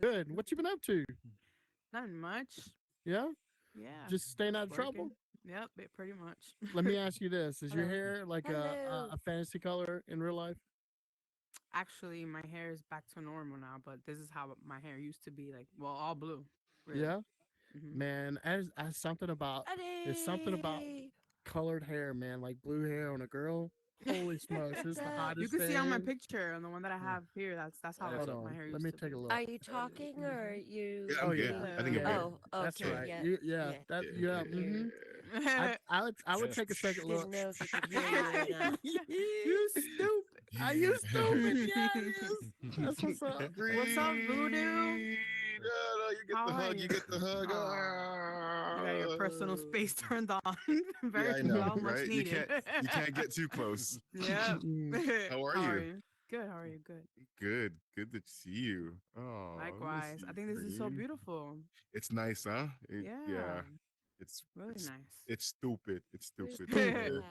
Good. What you been up to? Not much. Yeah, Yeah, just staying out just of trouble. working. Yep, pretty much. Let me ask you this: Is your Hello. hair like Hello. a fantasy color in real life? Actually, my hair is back to normal now, but this is how my hair used to be. Like, well, all blue, really. Yeah, Hmm. man. As something about there's something about Ready. colored hair, man. Like blue hair on a girl. Holy smokes, What's it's the up? You hottest can see on my thing. picture, on the one that I Yeah. have here. That's how Hold my on. hair Let used me to take be. a look. Are you talking or are Yeah, you? I'm Oh good. yeah, I think I'm Hello. good. yeah. Oh, That's okay. right. Yeah. You, yeah, Yeah. that Yeah, yeah. yeah. Mm-hmm. I would take a second look. Didn't know if you could hear you or not. You stupid. Are you stupid? Yeah, it is. That's what's up. What's up, Voodoo? Green. No, no, you get How the are hug. You you? get the hug. You got your personal Ah. space turned on. Yeah, Very I know, well, much right? needed. You can't get too close. Yeah. Mm. How are How are you? you? Good. How are you? Good. Good. Good to see you. Oh, I miss Likewise. you, I think this is so Green. beautiful. It's nice, huh? Yeah. Yeah. It's Really it's nice. it's stupid. It's Where's stupid. Pineapple Stupid. at?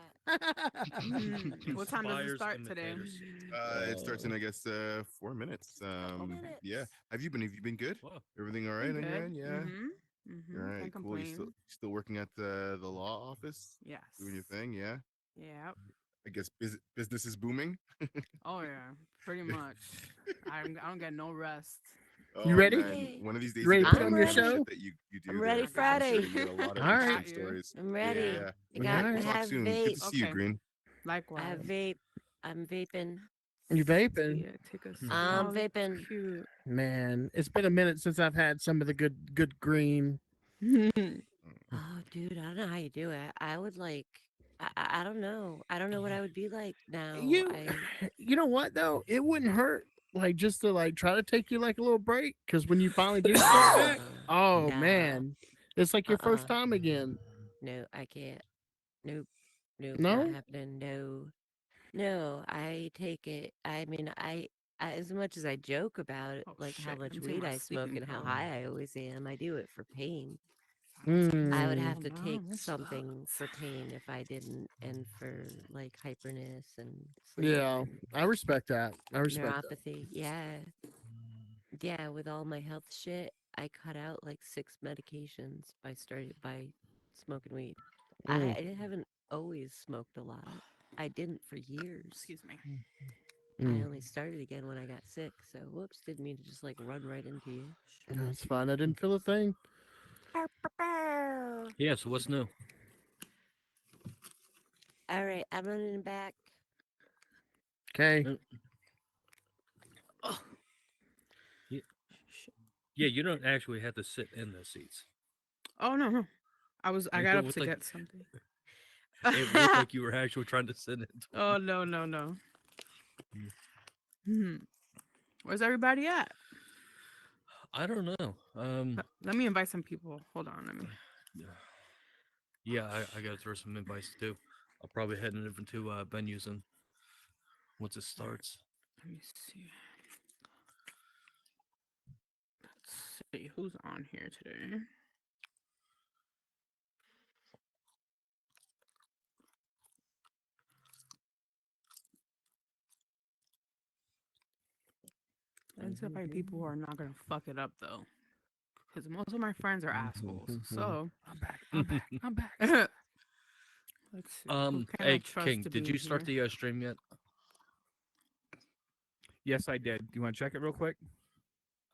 What time does it Conspires start today? imitators. It starts in Oh. I guess 4 minutes. Couple Okay. Yeah. minutes. Have you been good? Wow. Everything all right Been on your good. end? Yeah. All Mm-hmm. right, Can't cool. You still complain. still working at the law office, doing your Yes. thing? Yeah. Yeah. I guess business is booming. Oh yeah. Pretty much. I don't get no rest. You Oh ready? man, Hey, one of these You days you ready got to to put tell on I'm me the your kind of ready. shit show? that you I'm do there, ready I because got I'm sure you. Friday. you got a lot of All I right. interesting got you. stories. I'm Yeah, ready. yeah. I All got We'll I right. talk have soon. Good vape. to see you, Okay. Green. I have Likewise. vape. I'm vaping. You vaping? Yeah, take a I'm oh, that's vaping. cute. Man, it's been a minute since I've had some of the good green. Oh, dude, I don't know how you do it. I would like. I don't know. I don't know what I would be like now. You I you know what though? It wouldn't hurt like just to like try to take you like a little break because when you finally do start back, no, oh no, man, it's like your uh-uh, first time again. no. I can't. Nope, nope, not No? happening. No, no. I take it. I mean, I as much as I joke about it, Oh like how shit. Let much me take weed my I smoke sleeping and how pill. high I always am. I do it for pain. I would Mm. have Oh to take no, it something sucks. for pain if I didn't, and for like hyperness and sleep Yeah, and I respect that. I respect that. neuropathy. Yeah, yeah. With all my health shit, I cut out like 6 medications by smoking weed. Mm. I haven't always smoked a lot. I didn't for years. Excuse me. I Mm. only started again when I got sick. So whoops, didn't mean to just like run right into you. That's fine. I didn't feel a thing. Yeah, so what's new? All right, I'm running back. Okay. Uh, Yeah, Shit. yeah, you don't actually have to sit in the seats. Oh no, no. I Like got it up looked to like get something. it looked like you were actually trying to sit into Oh no, no, no. it. Hmm. Where's everybody at? I don't know. Let me invite some people. Hold on, let me. Yeah, I gotta throw some invites too. I'll probably head over to venues and once it starts. Let me see. Let's see who's on here today. Let's invite people who are not gonna fuck it up though, because most of my friends are assholes. So I'm back. I'm back. I'm back. let's see. Who can I Hey trust King, to did be you start here? the stream yet? Yes, I did. Do you want to check it real quick?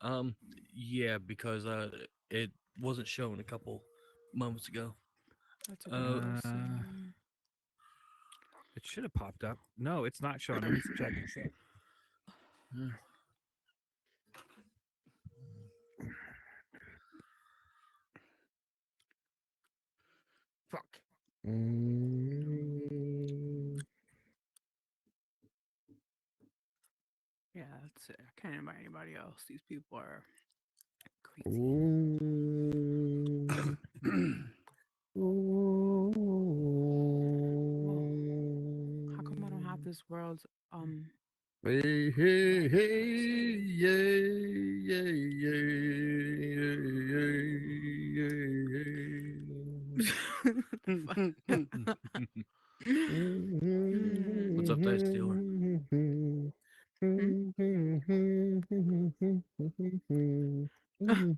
Um, yeah, because it wasn't shown a couple moments ago. That's a good Uh, Uh, question. it should have popped up. No, it's not showing. Let me check. Fuck. Mm. Yeah, that's it. I can't invite anybody else. These people are crazy. Ooh. Whoa. How Ooh. come I don't have this world's Hey, hey, invite hey, request? yeah, yeah, Fuck. what's up, Dice Dealer? Hmm? Hold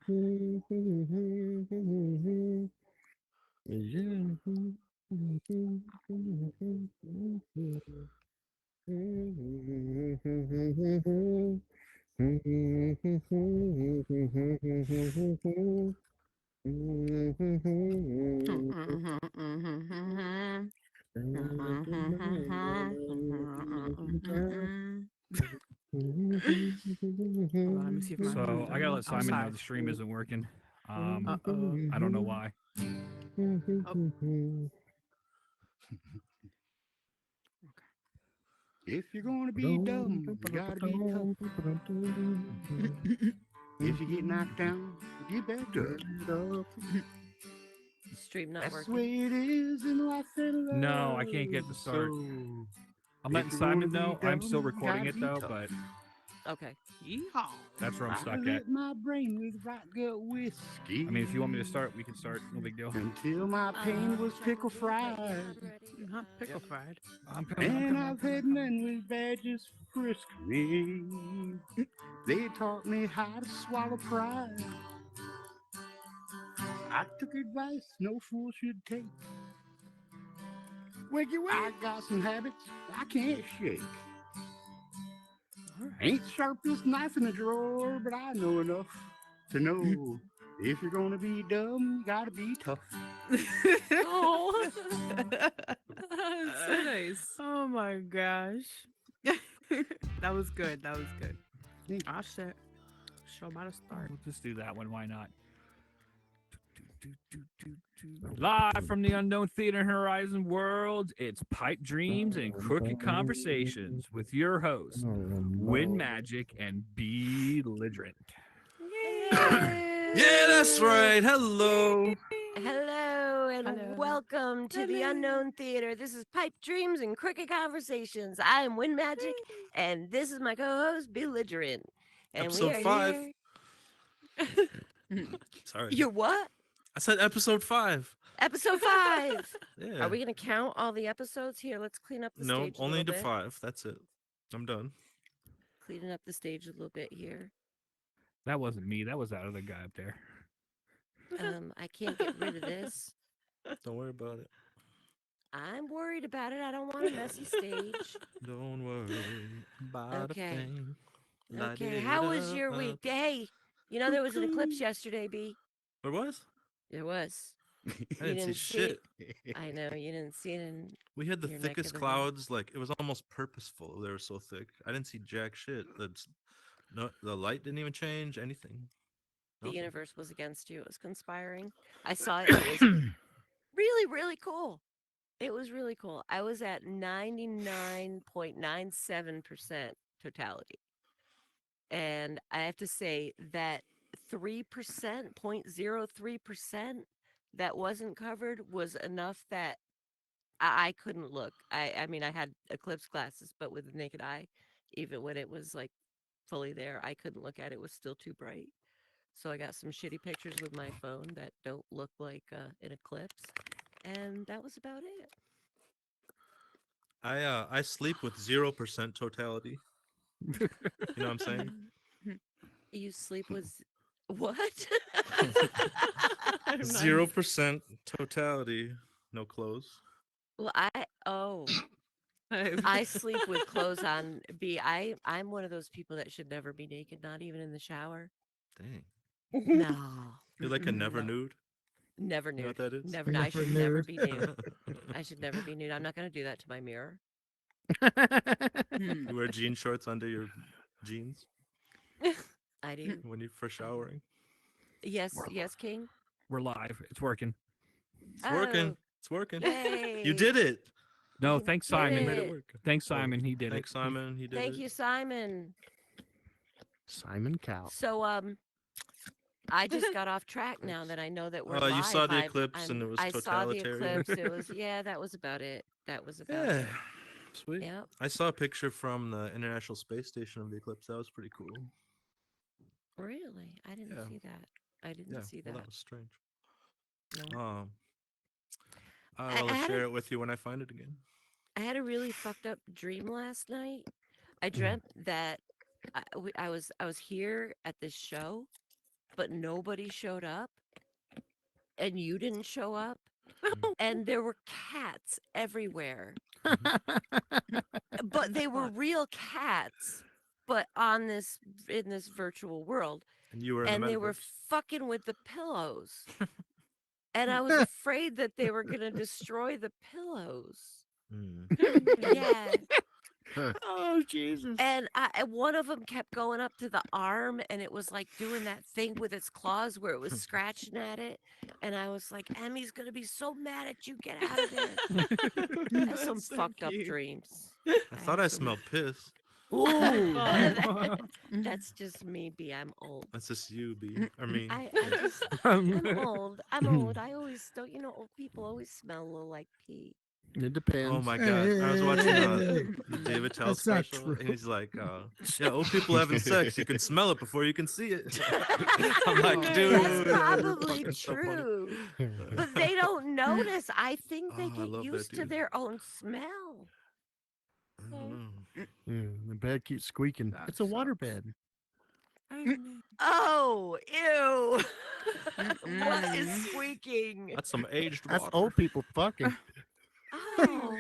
on, let me see if my So phone's I gotta let Simon know outside. the stream isn't working. Uh-oh. I don't know why. If you're gonna be dumb, you gotta be tough. If you get knocked down, get back up. Stream not That's the working. way it is in life and love. No, I can't get the start. So, I'm if letting you're gonna Simon be know. I'm still dumb, recording gotta it be though, tough. but Okay. Yeehaw. that's where I'm I stuck at. let my brain with right gut whiskey. I mean, if you want me to start, we can start. No big deal. Until my pain was pickle fried. Not pickle fried. I'm coming. And I've had men with badges frisk me. They taught me how to swallow pride. I took advice no fool should take. Wiggy I got some habits I can't shake. Ain't sharpest knife in the drawer, but I know enough to know if you're gonna be dumb, you gotta be tough. Oh. So nice. Oh my gosh. That was good. That was good. Ah, shit. Show about to start. We'll just do that one. Why not? Live from the Unknown Theater Horizon world, it's Pipe Dreams and Crooked Conversations with your hosts, Windmajik and B-ligerent. Yeah, that's right. Hello. Hello and Hello. welcome to the Hello. Unknown Theater. This is Pipe Dreams and Crooked Conversations. I am Windmajik, and this is my co-host B-ligerent. And Episode we are 5. here. Sorry. You're what? I said episode 5. Episode 5. Yeah. Are we gonna count all the episodes? Here, let's clean up the No, stage. only a to little bit. 5. That's it. I'm done. Cleaning up the stage a little bit here. That wasn't me. That was that other guy up there. I can't get rid of this. Don't worry about it. I'm worried about it. I don't want a messy stage. Don't worry about Okay. a thing. Okay, how was your week? Hey, you know there was an eclipse yesterday, B. There was? There was. I didn't see didn't see shit. I know you didn't see it in. We had the Your neck of thickest the woods. clouds. Like, it was almost purposeful. They were so thick. I didn't see jack shit. The light didn't even change anything. The Nothing. universe was against you. It was conspiring. I saw it. It was really, really cool. It was really cool. I was at 99.97% totality. And I have to say that 3%, 0.03% that wasn't covered was enough that I couldn't look. I mean, I had eclipse glasses, but with the naked eye, even when it was like fully there, I couldn't look at it. It was still too bright. So I got some shitty pictures with my phone that don't look like an eclipse. And that was about it. I sleep with 0% totality. You know what I'm saying? You sleep with what? 0% totality. No clothes. Well, I sleep with clothes on. I'm one of those people that should never be naked, not even in the shower. Dang. No. You're like a never No. nude? Never You know nude. what that is? Never. I should never be nude. I should never be nude. I'm not going to do that to my mirror. You wear jean shorts under your jeans I do. when you're for showering. Yes, yes, King. We're live. It's working. It's working. It's working. Yay. You did it. No, thanks, did Simon. You made it. it work. Thanks, Simon. He did Thanks, it. Simon. He did Thank it. you, Simon. Simon Cow. So, I just got off track now that I know that we're Oh, live. you saw the eclipse and it was I saw the totalitarian. eclipse. It was, yeah, that was about it. That was about Yeah. it. Sweet. Yep. I saw a picture from the International Space Station of the eclipse. That was pretty cool. Really? I didn't Yeah. see that. I didn't Yeah. see Well, that. that was strange. No. I will I had share a- it with you when I find it again. I had a really fucked up dream last night. I dreamt that I was here at this show, but nobody showed up, and you didn't show up, and there were cats everywhere. But they were real cats, but in this virtual world, And you were in and the they were metaverse. fucking with the pillows. And I was afraid that they were gonna destroy the pillows. Yeah. Oh Jesus! And one of them kept going up to the arm, and it was like doing that thing with its claws where it was scratching at it. And I was like, Emmy's gonna be so mad at you. Get out of there. I had some That's so fucked up cute. dreams. I thought I smelled piss. That's just me, B. I'm old. That's just you, B. Or me. I'm old. I'm old. I always don't. Old people always smell a little like pee. It depends. Oh my god! I was watching the David Tell That's not special, true. and he's like, "Yeah, old people having sex, you can smell it before you can see it." I'm like, dude, That's probably fucking so funny. true, but they don't notice. I think they Oh, I get love that used to dude. their own smell. I don't know. The bed keeps squeaking. That It's a water sucks. bed. Oh, ew! What is squeaking? That's some aged That's water. old people fucking. Oh,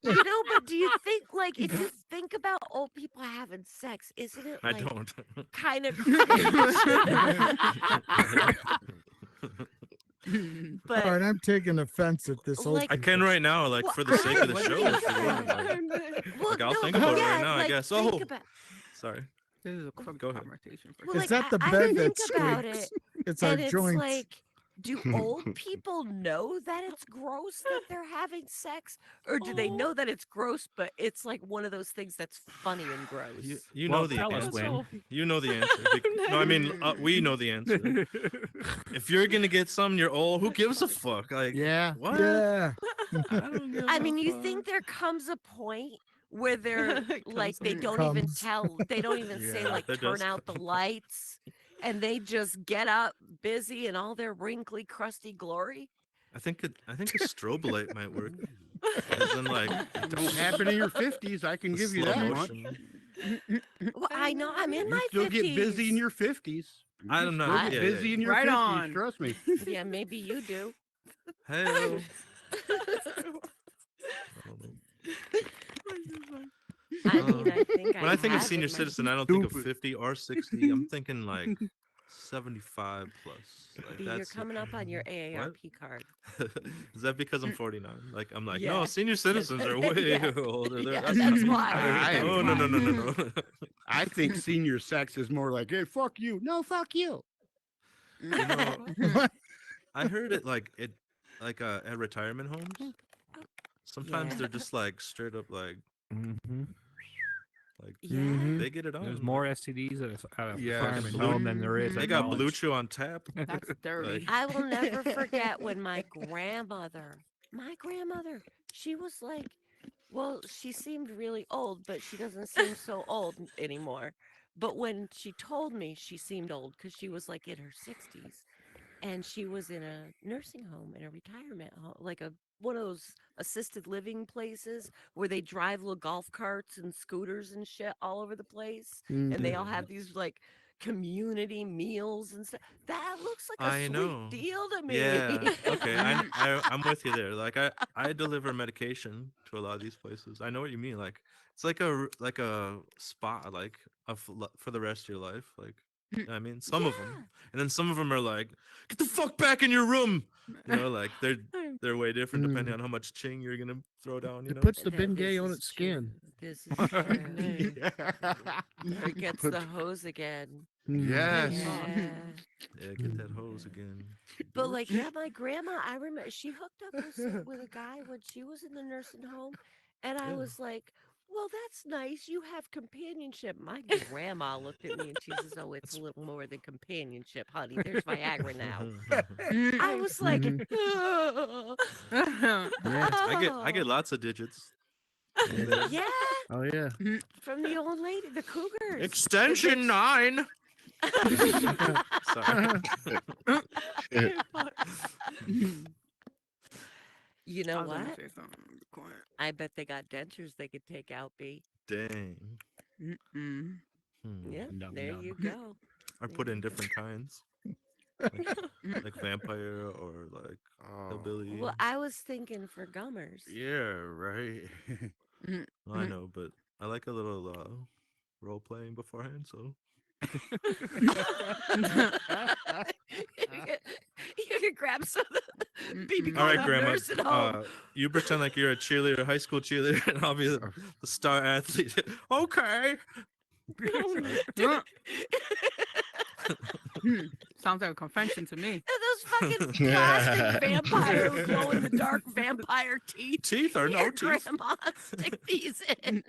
but do you think, like, if you think about old people having sex, isn't it I like don't. kind of All right, I'm taking offense at this old. Like- I can right now, like Well, for the sake of the I show. think If you want, so. like, I'll think about it right now. I like, guess. think Oh, about- sorry. This is a quick Go ahead. conversation. For well, Is like, that the I bed think that about squeaks? it, It's our and it's joints. like, do old people know that it's gross that they're having sex, or do they know that it's gross, but it's like one of those things that's funny and gross? You Well, know the tell us, answer. Win. You know the answer. No, I mean we know the answer. If you're gonna get some, you're old. Who gives a fuck? Like, Yeah. what? Yeah. I don't give I a mean, you fuck. think there comes a point where they're like, they Comes a don't point. even Comes. tell, they don't even say Yeah, like there turn does out the come a point. lights, and they just get up busy in all their wrinkly, crusty glory. I think a strobe light might work. As in, like, Don't happen in your 50s. I can the give you slow that much. motion. Well, I know I'm in You my still 50s. get busy in your 50s. I don't know. Still Yeah, get yeah, busy yeah. in your Right 50s. on. Trust me. Yeah, maybe you do. Hey. I mean, I think When I think of have senior in my- citizen, I don't think of Stupid. 50 or 60. I'm thinking like 75 plus. Like, B, you're that's coming up on your AARP card. Is that because I'm 49? Like, I'm like, Yeah. no, senior citizens are way Yeah. older. Yeah, That's that's not- why. Oh, no, no, no, no, no. I think senior sex is more like, hey, fuck you. No, fuck you. You know, I heard it like at retirement homes. Sometimes Yeah. they're just like straight up like Yeah. they get it on. There's like, more STDs at a Yes. retirement home than there is. They at got college. Blue Chew on tap. That's dirty. Like, I will never forget when my grandmother, she was like, well, she seemed really old, but she doesn't seem so old anymore. But when she told me, she seemed old because she was like in her 60s, and she was in a nursing home, in a retirement home, like one of those assisted living places where they drive little golf carts and scooters and shit all over the place, and they all have these like community meals and stuff. That looks like a I sweet know. deal to me. yeah. Okay. I'm with you there. Like I deliver medication to a lot of these places. I know what you mean. Like it's like a spot like for the rest of your life. Like you know what I mean, some of them, Yeah. and then some of them are like, get the fuck back in your room. You know, like they're way different depending on how much ching you're gonna throw down. You It know. puts the This Bengay on is its true. skin. This is true. It gets the hose again. Yes. Yeah. Yeah, get that hose again. But like, yeah, my grandma, I remember she hooked up with a guy when she was in the nursing home, and I Yeah. was like, "Well, that's nice. You have companionship." My grandma looked at me and she says, "Oh, it's a little more than companionship, honey. There's Viagra now." I was like, "Oh." I get lots of digits. Yeah, Oh yeah. from the old lady, the cougars. Extension 9. Sorry. You I know was gonna what? say something. Be quiet. I bet they got dentures they could take out, B. Dang. Mm-mm. Hmm. Yeah, Num, there num. you go. are put in different kinds, like vampire or like Oh, hillbilly. Well, I was thinking for gummers. yeah, right. I know, but I like a little role playing beforehand. So You can grab some of the BB all right, gun Grandma, nurse at home. you pretend like you're a cheerleader, high school cheerleader, and I'll be the star athlete. Okay. Sounds like a convention to me. And those fucking plastic vampire glow in the dark vampire teeth. Teeth or no Here, teeth? Grandma, stick these in.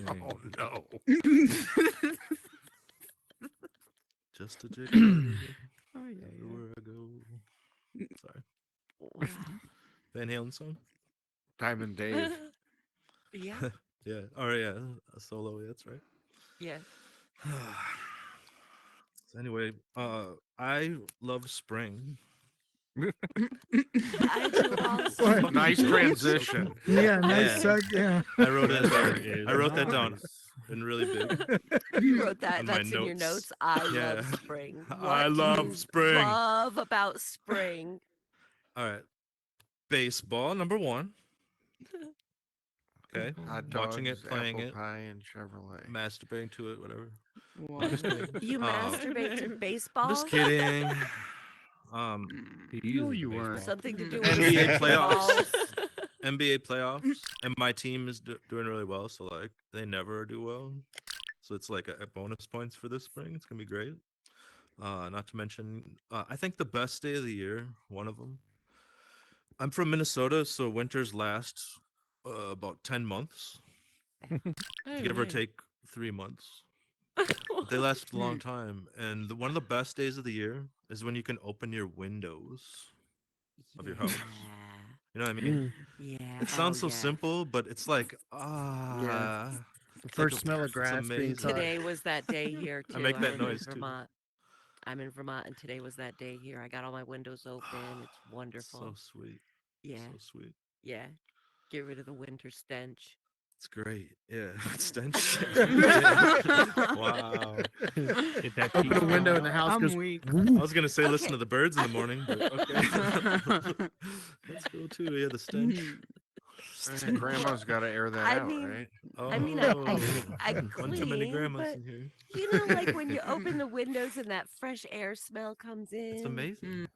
Oh no. Just a jig. Oh yeah. Everywhere I go. Sorry. Wow. Van Halen song? Diamond Dave. Yeah. Yeah. Oh yeah. A solo, that's right. Yeah. So anyway, I love spring. I do also. Nice transition. Yeah, nice nice. Yeah. I wrote it There down. is I wrote that down nice. in really big. You wrote that. On my That's in your notes. notes. I Yeah. love spring. I What do love you spring. Love about spring. All right. Baseball, number 1. Okay. Hot Watching dogs, it, playing apple it, pie, and Chevrolet. masturbating to it, whatever. Wow. You masturbate to baseball. Just kidding. No, you weren't. Something to do with NBA balls. playoffs. NBA playoffs, and my team is doing really well. So like they never do well. So it's like a bonus points for this spring. It's gonna be great. Not to mention, I think the best day of the year, one of them. I'm from Minnesota, so winters last about 10 months, give or take 3 months. But they last a long time, and one of the best days of the year is when you can open your windows of your house. You know what I mean? Yeah. It sounds so yeah. simple, but it's like The first smell of it's grass being amazing. cut. Today was that day here too. I make that I'm noise, in too. Vermont. I'm in Vermont, and today was that day here. I got all my windows open. It's wonderful. So sweet. Yeah. So sweet. Yeah. Get rid of the winter stench. It's great. Yeah. Stench. Yeah. Wow. Get that Open a teeth window out. in the house I'm goes. weak. I was gonna say listen Okay. to the birds in the morning, but okay. That's cool too. Yeah, the stench. And Grandma's got to air that I out, mean, right? I mean, I One too many clean, grandmas but in here. you know, like when you open the windows and that fresh air smell comes in. It's amazing.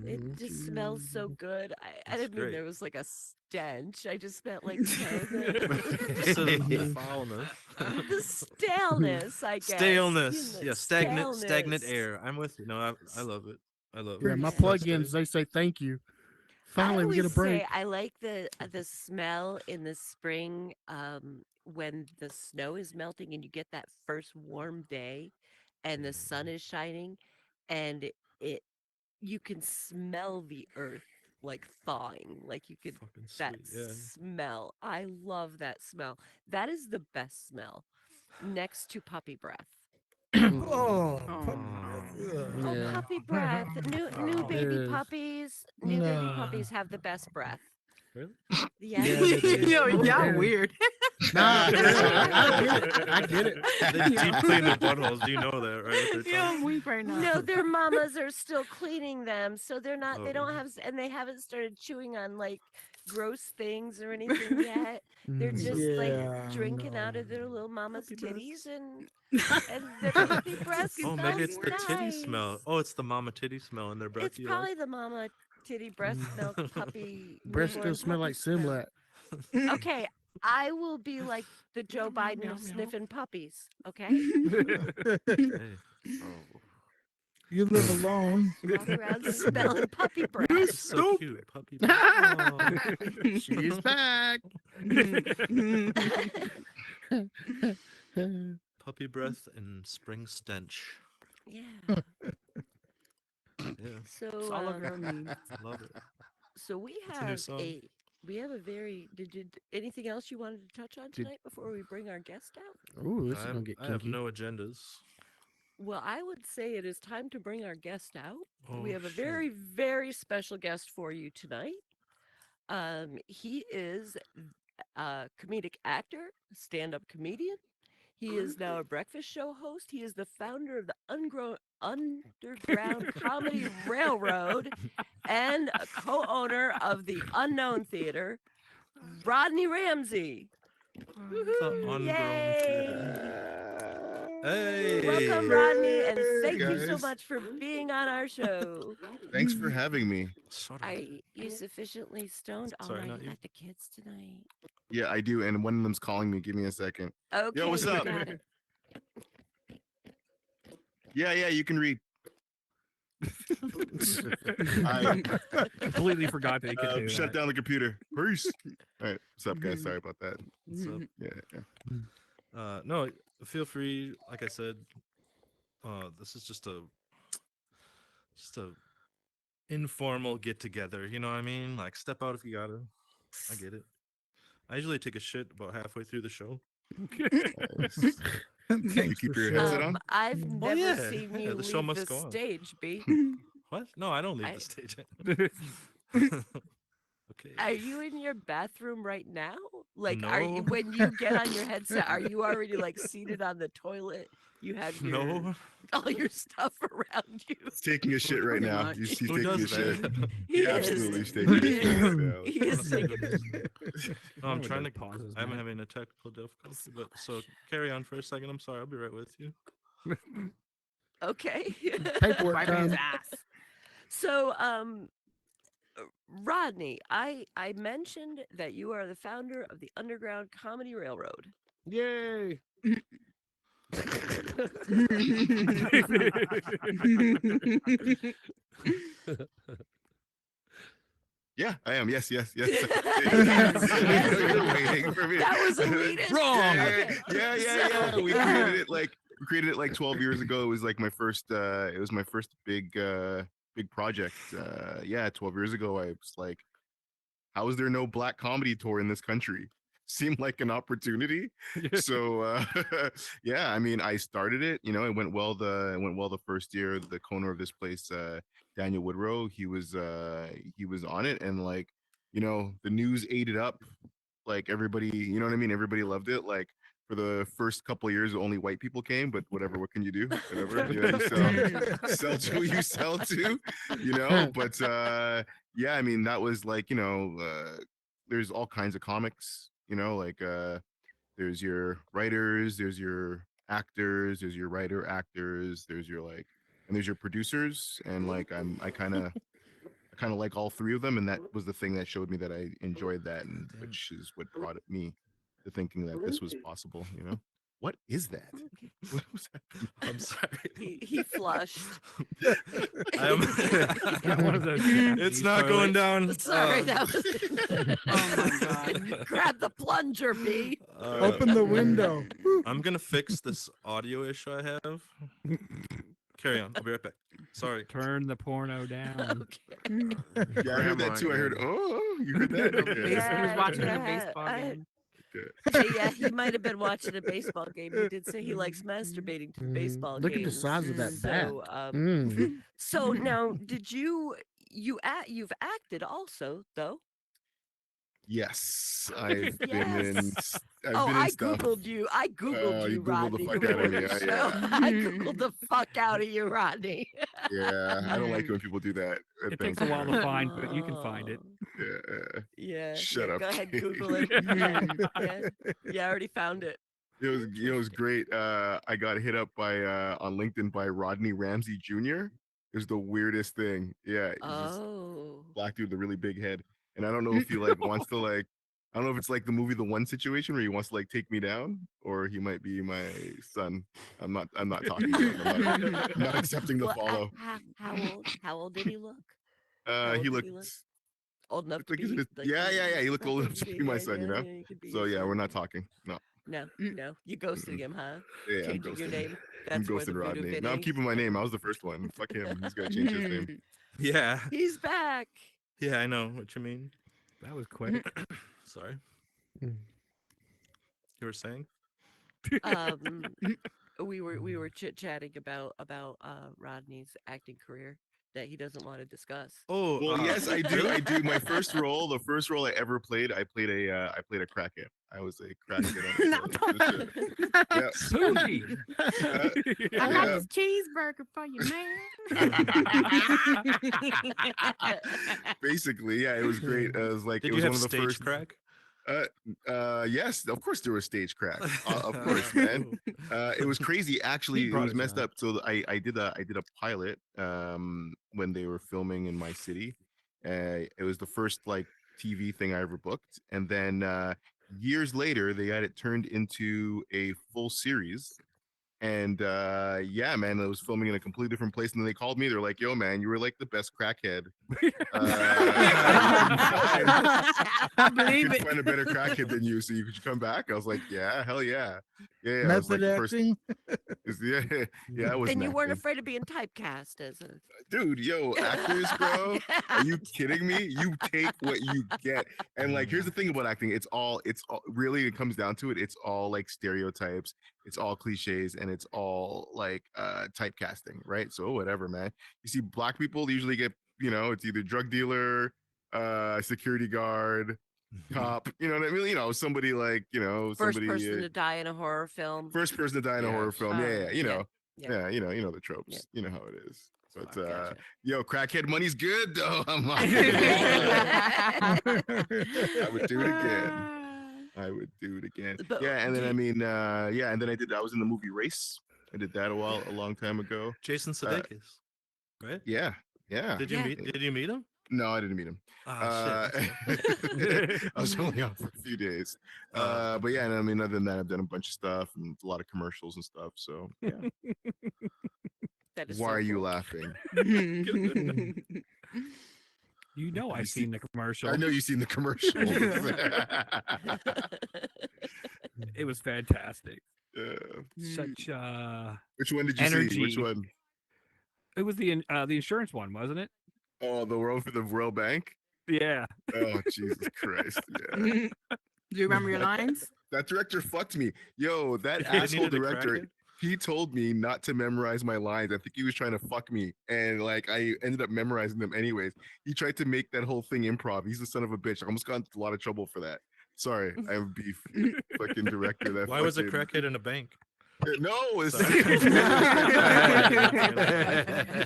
It just smells so good. I It's didn't mean great. there was like a stench. I just meant like the, Just the foulness. the staleness, I guess. Staleness. You know, Yeah, stagnant staleness. air. I'm with you. No, I love it. I love Yeah, it. my It's the best plugins, day. they say thank you. I Finally, we get a always break. say I like the smell in the spring when the snow is melting and you get that first warm day and the sun is shining and it you can smell the earth like thawing, like you could Fucking that sweet. Yeah. smell. I love that smell. That is the best smell next to puppy breath. Oh, Oh, Oh, Yeah. puppy breath. New There baby is. puppies. New baby puppies have the best breath. Really? Yeah. Yeah, they do. Yo, Oh, y'all yeah. weird. Nah, I get it. I get it. They deep clean their buttholes. Do you know that, right? With their Yeah, tongue? I'm weak right now. No, their mamas are still cleaning them, so they're not. They don't Oh. have, and they haven't started chewing on like gross things or anything yet. They're just like drinking out of their little mama's Puppy breath. titties and their puppy breath Oh, smells maybe it's the titty nice. smell. Oh, it's the mama titty smell in their breath. It's probably the mama titty breast milk puppy. Breasts still newborn smell like puppy smell. Simlat. Okay, I will be like the Joe Biden of sniffing puppies. Okay, Hey. Oh. You live alone. walk around smelling puppy breath. It's so cute. Puppy. Oh. She's back. Puppy breath and spring stench. Yeah. Yeah, So It's all over me. I love it. so we It's a new have song. a very did anything else you wanted to touch on tonight before we bring our guest out? Ooh, this is gonna get I have kinky. no agendas. Well, I would say it is time to bring our guest out. We Oh, have a shit. very, very special guest for you tonight. He is a comedic actor, stand-up comedian. He is now a breakfast show host. He is the founder of the Underground Comedy Railroad and a co-owner of the Unknown Theater, Rodney Ramsey. Ungrown Yay! Hey. Welcome, Rodney, and Hey, thank you so guys. much for being on our show. Thanks for having me. Sorry. Are you sufficiently stoned? All Sorry, right, not you you. got the kids tonight. Yeah, I do. And one of them's calling me. Give me a second. Okay, Yo, what's you up? got it. Yeah, you can read. I Completely forgot that he could do shut that. down the computer. Peace. All right. What's up, guys? Sorry about that. What's up? Yeah. No, feel free. Like I said, this is just a informal get together. You know what I mean? Like, step out if you gotta. I get it. I usually take a shit about halfway through the show. Nice. You keep your headset on? I've never yeah, seen yeah, you the show leave must the go on. stage, B. What? No, I don't leave I- the stage. Okay. Are you in your bathroom right now? Like, are you, No. when you get on your headset, are you already like seated on the toilet? You have your No. all your stuff around you. He's taking a shit right Pretty now. much. He's Who taking a does shit. that? He He is. absolutely is taking a He shit is. right now. He is taking a No, I'm With trying the to. pauses, I'm man. having a technical difficulty, but so carry on for a second. I'm sorry. I'll be right with you. Okay. Paperwork Wiping his time. ass. So, Rodney, I mentioned that you are the founder of the Underground Comedy Railroad. Yay. Yeah, I am. Yes. Yes, You're yes. waiting for me. That was elitist. Wrong. Okay. Yeah. So- We created it like 12 years ago. It was like my first big project. 12 years ago I was like, how is there no black comedy tour in this country? Seemed like an opportunity. So yeah, I mean, I started it, it went well the first year. The owner of this place, Daniel Woodrow, he was on it, and like, the news ate it up. Like, everybody, you know what I mean? Everybody loved it. Like, for the first couple of years, only white people came, but whatever, what can you do? Whatever, you sell to who you sell to, but yeah, I mean, that was like, there's all kinds of comics, like there's your writers, there's your actors, there's your writer actors, there's your like, and there's your producers, and like I kind of like all three of them, and that was the thing that showed me that I enjoyed that, and which is what brought me to thinking that this was possible. What is that? What was that? I'm sorry. He flushed. I'm, Got one of those it's Japanese not going toilets. Sorry, down. that was. Oh my god. Grab the plunger, B. Open the window. I'm gonna fix this audio issue I have. Carry on. I'll be right back. Sorry. Turn the porno down. Okay. Yeah, I heard that too. I heard, oh, you heard that? Okay. He was watching a Yeah, baseball game. Yeah, he might have been watching a baseball game. He did say he likes masturbating to baseball Look at the games. size of that bat. So, Mm. so now, did you've acted also though? Yes, I've been Yes. in. I've Oh, been in I stuff. googled you. I googled you you, Googled Rodney. the fuck before out of me, the yeah, show. yeah. I googled the fuck out of you, Rodney. Yeah, I don't like it when people do that. It takes a while to find, but you can find it. Yeah, Shut up, Go ahead, Kate. Google it. Yeah, I already found it. It was great. I got hit up by on LinkedIn by Rodney Ramsey Jr. It was the weirdest thing. Yeah, he's this Oh. black dude with a really big head, and I don't know if he like wants to like. I don't know if it's like the movie The One Situation where he wants to like take me down, or he might be my son. I'm not talking to him. I'm not accepting the Well, follow. how old did he look? How old He did looked Old enough looked to like he's be. in his, yeah. He looked old enough to be my son, Yeah, you know. he could be So your yeah, son. we're not talking. No, No. You ghosted him, huh? yeah, I'm Changing your ghosting. name. I'm That's where the ghosting voodoo Rodney. fit No, I'm in. keeping my name. I was the first one. Fuck him. He's got to change his name. Yeah. He's back. Yeah, I know what you mean. That was quick. Sorry. Mm. You were saying? Um, we were chit chatting about Rodney's acting career that he doesn't want to discuss. Oh, Well, yes, I do. really? I do. My first role, the first role I ever played, I played a crackhead. I was a crackhead on the show. Yeah. Spooky. I got Yeah. this cheeseburger for you, man. Basically, yeah, it was great. It was like Did it you was have one of the stage first. crack? Yes, of course there was stage crack. Of course, man. It was crazy. Actually, it brought was it messed down. up. So I did a pilot when they were filming in my city. It was the first like TV thing I ever booked, and then years later they had it turned into a full series. And yeah, man, I was filming in a completely different place, and then they called me. They're like, "Yo, man, you were like the best crackhead. I You believe could it. find a better crackhead than you, so you could come back." I was like, "Yeah, hell yeah, yeah." I was like Method the first, acting. yeah, yeah. I was And you weren't acting. afraid of being typecast as a Dude, yo, actors, bro. Are you kidding me? You take what you get. And like, here's the thing about acting: it's all really. It comes down to it. It's all like stereotypes. It's all cliches, and it's all like typecasting, right? So whatever, man. You see, black people usually get, it's either drug dealer, security guard, cop. You know what I mean? Somebody like, first somebody person to die in a horror film. first person to die in a horror Yes. film. Yeah, Yeah. yeah, you know the tropes. You know how it is. But Gotcha. yo, crackhead money's good though. I'm like, I would do it again. I would do it again. But Yeah, and then do I you- mean, yeah, and then I was in the movie Race. I did that a long time ago. Jason Sudeikis, right? Yeah, yeah. Did you Yeah. meet? Did you meet him? No, I didn't meet him. Ah, I was only on for a few days. But yeah, and I mean, other than that, I've done a bunch of stuff and a lot of commercials and stuff. So yeah. that is Why so are you cool. laughing? You know I've You see- seen the commercial. I know you've seen the commercials. It was fantastic. Yeah. Such Which one did you see? Which Energy. one? it was the insurance one, wasn't it? Oh, the World for the World Bank. Yeah. Oh, Jesus Christ! Yeah, Do you remember your lines? that director fucked me. Yo, that They asshole needed a director. crackhead? He told me not to memorize my lines. I think he was trying to fuck me, and like I ended up memorizing them anyways. He tried to make that whole thing improv. He's the son of a bitch. I almost got into a lot of trouble for that. Sorry, I'm beef. Fucking director. That Why was a fucking- crackhead in a bank? No, it's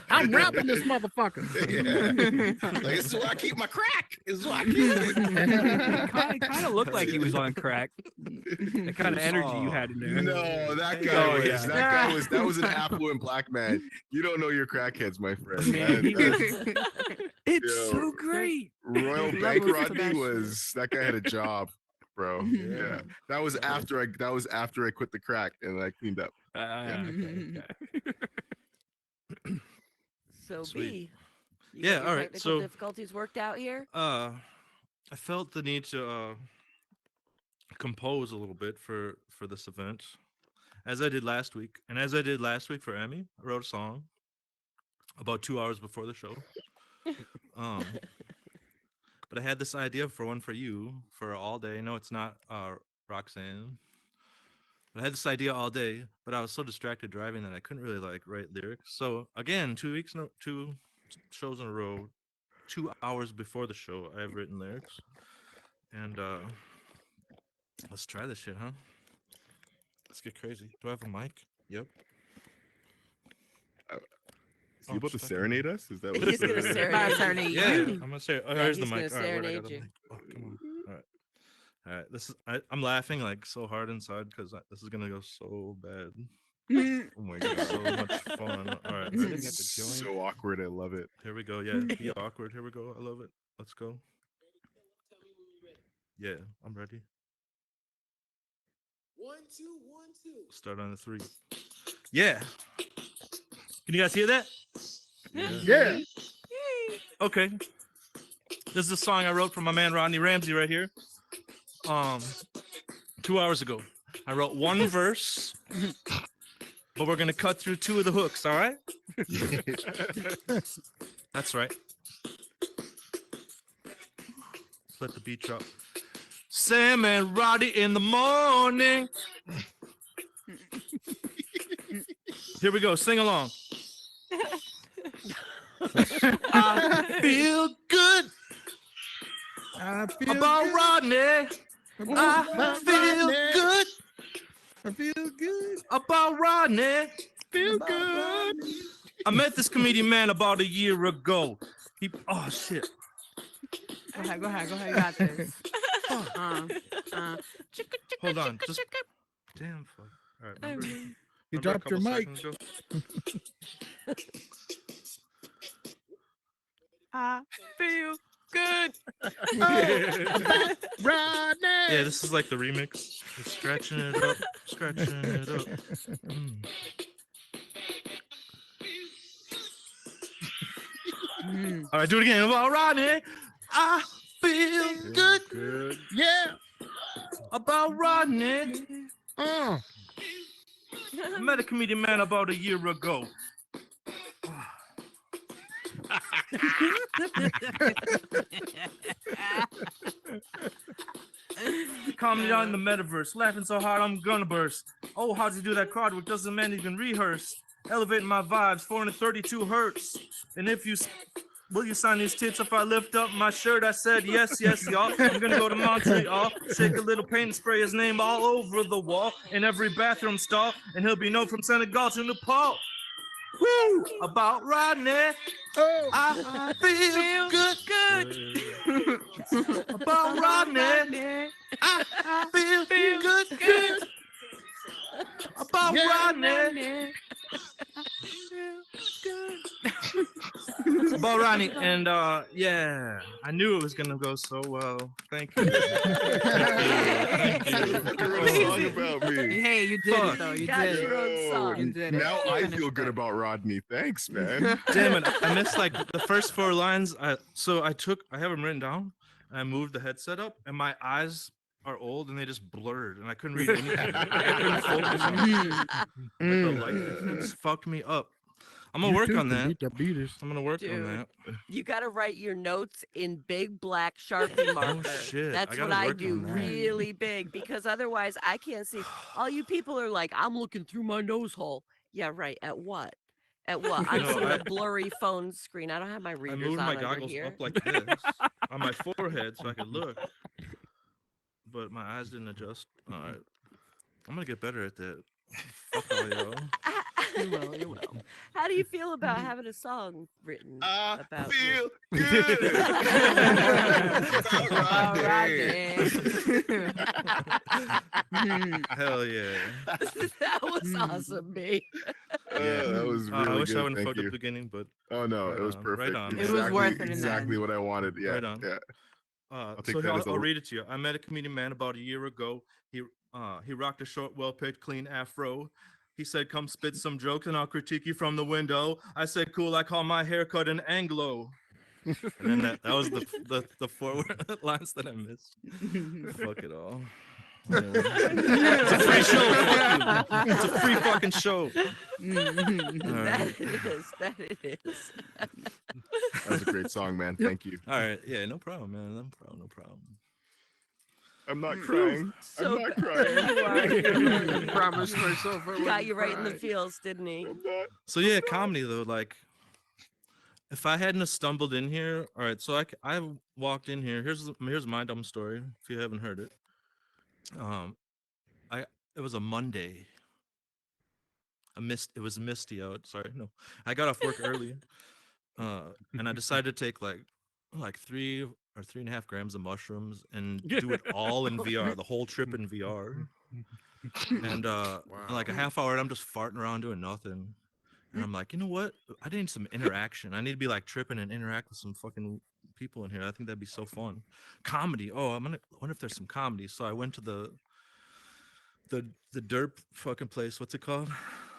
I'm rapping this motherfucker. Yeah. Like, this is where I keep my crack. This is where I keep it. Kind of looked like he was on crack. The kind of energy you had in there. No, that guy Oh, was yeah. that was an affluent black man. You don't know your crackheads, my friend. Man, he That- It's Yo. so great. Royal Levels Bank to Rodney that was that guy had a job, bro. Yeah. That was after I quit the crack and I cleaned up. Okay. So Sweet. B. You Yeah, got your all right, technical so- difficulties worked out here. I felt the need to compose a little bit for this event, as I did last week, and as I did last week for Emmy. I wrote a song about 2 hours before the show. But I had this idea for one for you for all day. No, it's not Roxanne. But I had this idea all day, but I was so distracted driving that I couldn't really like write lyrics. So again, 2 shows in a row, 2 hours before the show, I have written lyrics. And let's try this shit, huh? Let's get crazy. Do I have a mic? Yep. Is he about to fucking- serenade us? Is that what He's this gonna is? serenade Serenade Yeah, you. I'm gonna say. Oh, Yeah, here's the he's mic. gonna All right, where'd I serenade got the you. mic? Oh, come on. All right. All right. I'm laughing like so hard inside because this is gonna go so bad. Oh my god. So much fun. All right. Sitting ready? at the joint. So awkward. I love it. Here we go. Yeah, be awkward. Here we go. I love it. Let's go. Yeah, I'm ready. 1, 2, 1, 2. Start on the 3. Yeah. Can you guys hear that? Yeah. Okay. This is a song I wrote for my man Rodney Ramsey right here. 2 hours ago. I wrote one verse, but we're gonna cut through 2 of the hooks, all right? That's right. Let the beat drop. Sam and Roddy in the morning. Here we go. Sing along. I feel good I feel about good. Rodney. I feel good I feel good. about Rodney. Feel good. I met this comedian man about a year ago. Oh shit. Go ahead. You got this. Hold on. Just damn fuck. All right. Remember, You remember a dropped your couple mic. seconds ago? I feel good. Rodney. Yeah, this is like the remix. Just scratching it up, scratching it up. All right, do it again. About Rodney. I feel good Yeah. about Rodney. Uh. I met a comedian man about a year ago. Comedy out in the metaverse, laughing so hard I'm gonna burst. Oh, how'd you do that crowd work? Doesn't man even rehearse? Elevating my vibes, 432 hertz. And if you will you sign these tits if I lift up my shirt? I said yes, y'all. I'm gonna go to Montreal, shake a little paint and spray his name all over the wall in every bathroom stall, and he'll be known from Senegal to Nepal. Woo! About Rodney. Oh. I feel good about Rodney. I feel good about Rodney. About Rodney, and yeah, I knew it was gonna go so well. Thank you. Thank you. You wrote a song about me. Hey, you did Fuck. it though. You Got did your it. own Yo, song. You did it. now You I finished feel good it. about Rodney. Thanks, man. Damn it! I missed like the first 4 lines. I have them written down. And I moved the headset up, and my eyes are old, and they just blurred, and I couldn't read anything. I couldn't focus on it. Like the light just fucked me up. I'm gonna work on that. Beat the beaters. I'm gonna work on Dude. that. You got to write your notes in big black Sharpie marker. shit, I That's what gotta I work do on that. really big because otherwise I can't see. All you people are like, I'm looking through my nose hole. Yeah, right. At what? At what? I'm No, seeing I- a blurry phone screen. I don't have my I readers moved on my under goggles here. up like this on my forehead so I could look, but my eyes didn't adjust. All right, I'm gonna get better at that. Fuck all y'all. You will. How do you feel about having a song written I about feel you? good. All right, Hell yeah. That was awesome, B. That was really I wish good. I wouldn't Thank fucked up you. the beginning, but Oh no, Right it was on, perfect. right on. It was worth it in the Exactly end. what I wanted. Yeah, Right on. yeah. take So that as a I'll l- read it to you. I met a comedian man about a year ago. He rocked a short, well-picked, clean afro. He said, "Come spit some jokes, and I'll critique you from the window." I said, "Cool." I call my haircut an Anglo. And then that was the 4 lines that I missed. Fuck it all. Yeah. It's a free show. Fuck you. It's a free fucking show. All That right. it is. That it is. That was a great song, man. Thank you. All right. Yeah. No problem, man. No problem. I'm not crying. So I'm not bad. crying. You are. I promised myself I Got wouldn't you right in the cry. feels, didn't he? I'm not. So yeah, comedy though, like if I hadn't have stumbled in here, all right. So I walked in here. Here's my dumb story. If you haven't heard it, it was a Monday. It was misty out. Sorry, no. I got off work early, and I decided to take like 3 or 3.5 grams of mushrooms and do it all in VR, the whole trip in VR. And like a half hour, I'm just farting around doing nothing. And I'm like, you know what? I need some interaction. I need to be like tripping and interact with some fucking people in here. I think that'd be so fun. Comedy. Oh, I wonder if there's some comedy. So I went to the derp fucking place. What's it called?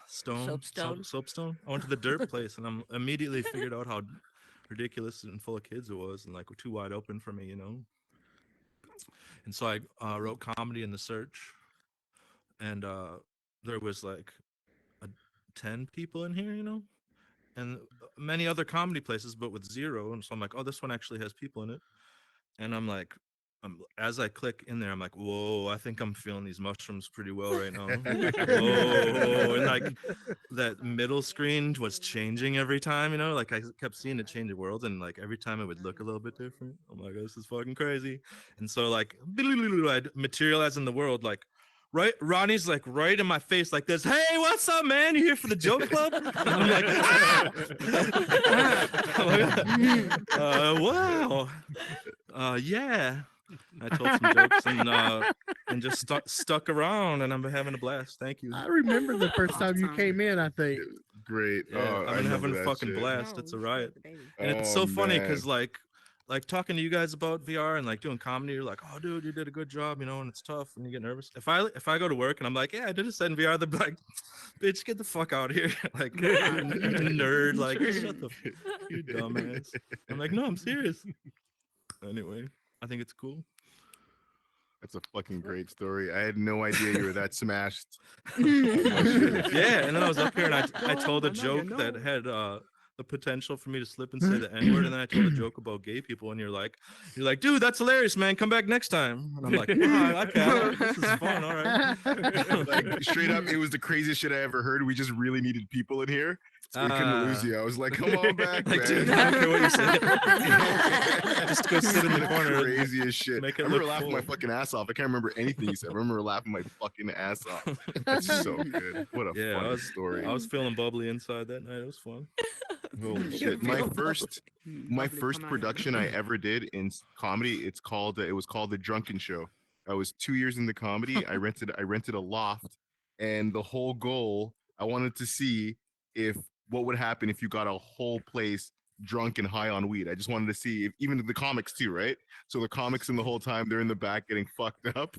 Soapstone. Soapstone. I went to the derp place and I'm immediately figured out how ridiculous and full of kids it was and like too wide open for me, you know. And so I wrote comedy in the search, and there was like 10 people in here, you know, and many other comedy places, but with 0. And so I'm like, oh, this one actually has people in it. And I'm like, as I click in there, I'm like, whoa, I think I'm feeling these mushrooms pretty well right now. Whoa, and like that middle screen was changing every time, like I kept seeing it change the world, and like every time it would look a little bit different. I'm like, this is fucking crazy. And so like I'd materialize in the world, like right, Ronnie's like right in my face like this. Hey, what's up, man? You here for the joke club? I'm like, ah! Wow. Yeah. I told some jokes and just stuck around, and I'm having a blast. Thank you. I remember the first time you Awesome. came in. I think. Great. Yeah, Oh, I've I been having remember a that fucking shit. blast. No, It's a we riot. the baby. And it's Oh, so funny man. because like talking to you guys about VR and like doing comedy, you're like, oh dude, you did a good job, and it's tough and you get nervous. If I go to work and I'm like, yeah, I did a set in VR, they're like, bitch, get the fuck out of here. Like you nerd, like shut the you dumbass. I'm like, no, I'm serious. Anyway, I think it's cool. That's a fucking great story. I had no idea you were that smashed. Yeah, and then I was up here and I told a Now you joke that know. had the potential for me to slip and say the N-word, and then I told a joke about gay people, and you're like, dude, that's hilarious, man. Come back next time. And I'm like, wow, okay, this is fun. All right. Like straight up, it was the craziest shit I ever heard. We just really needed people in here, so we couldn't lose you. I was like, come on back, like, man. dude, I don't care what you say. Just go sit in the corner. Craziest shit. Make I it remember look laughing my full. fucking ass off. I can't remember anything you said. I remember laughing my fucking ass off. That's so good. What a Yeah, funny story. I was feeling bubbly inside that night. It was fun. Holy You're shit! My real first, my first production I ever did in comedy. It was called The Drunken Show. I was 2 years into comedy. I rented a loft, and the whole goal I wanted to see if what would happen if you got a whole place drunk and high on weed. I just wanted to see if even the comics too, right? So the comics in the whole time they're in the back getting fucked up,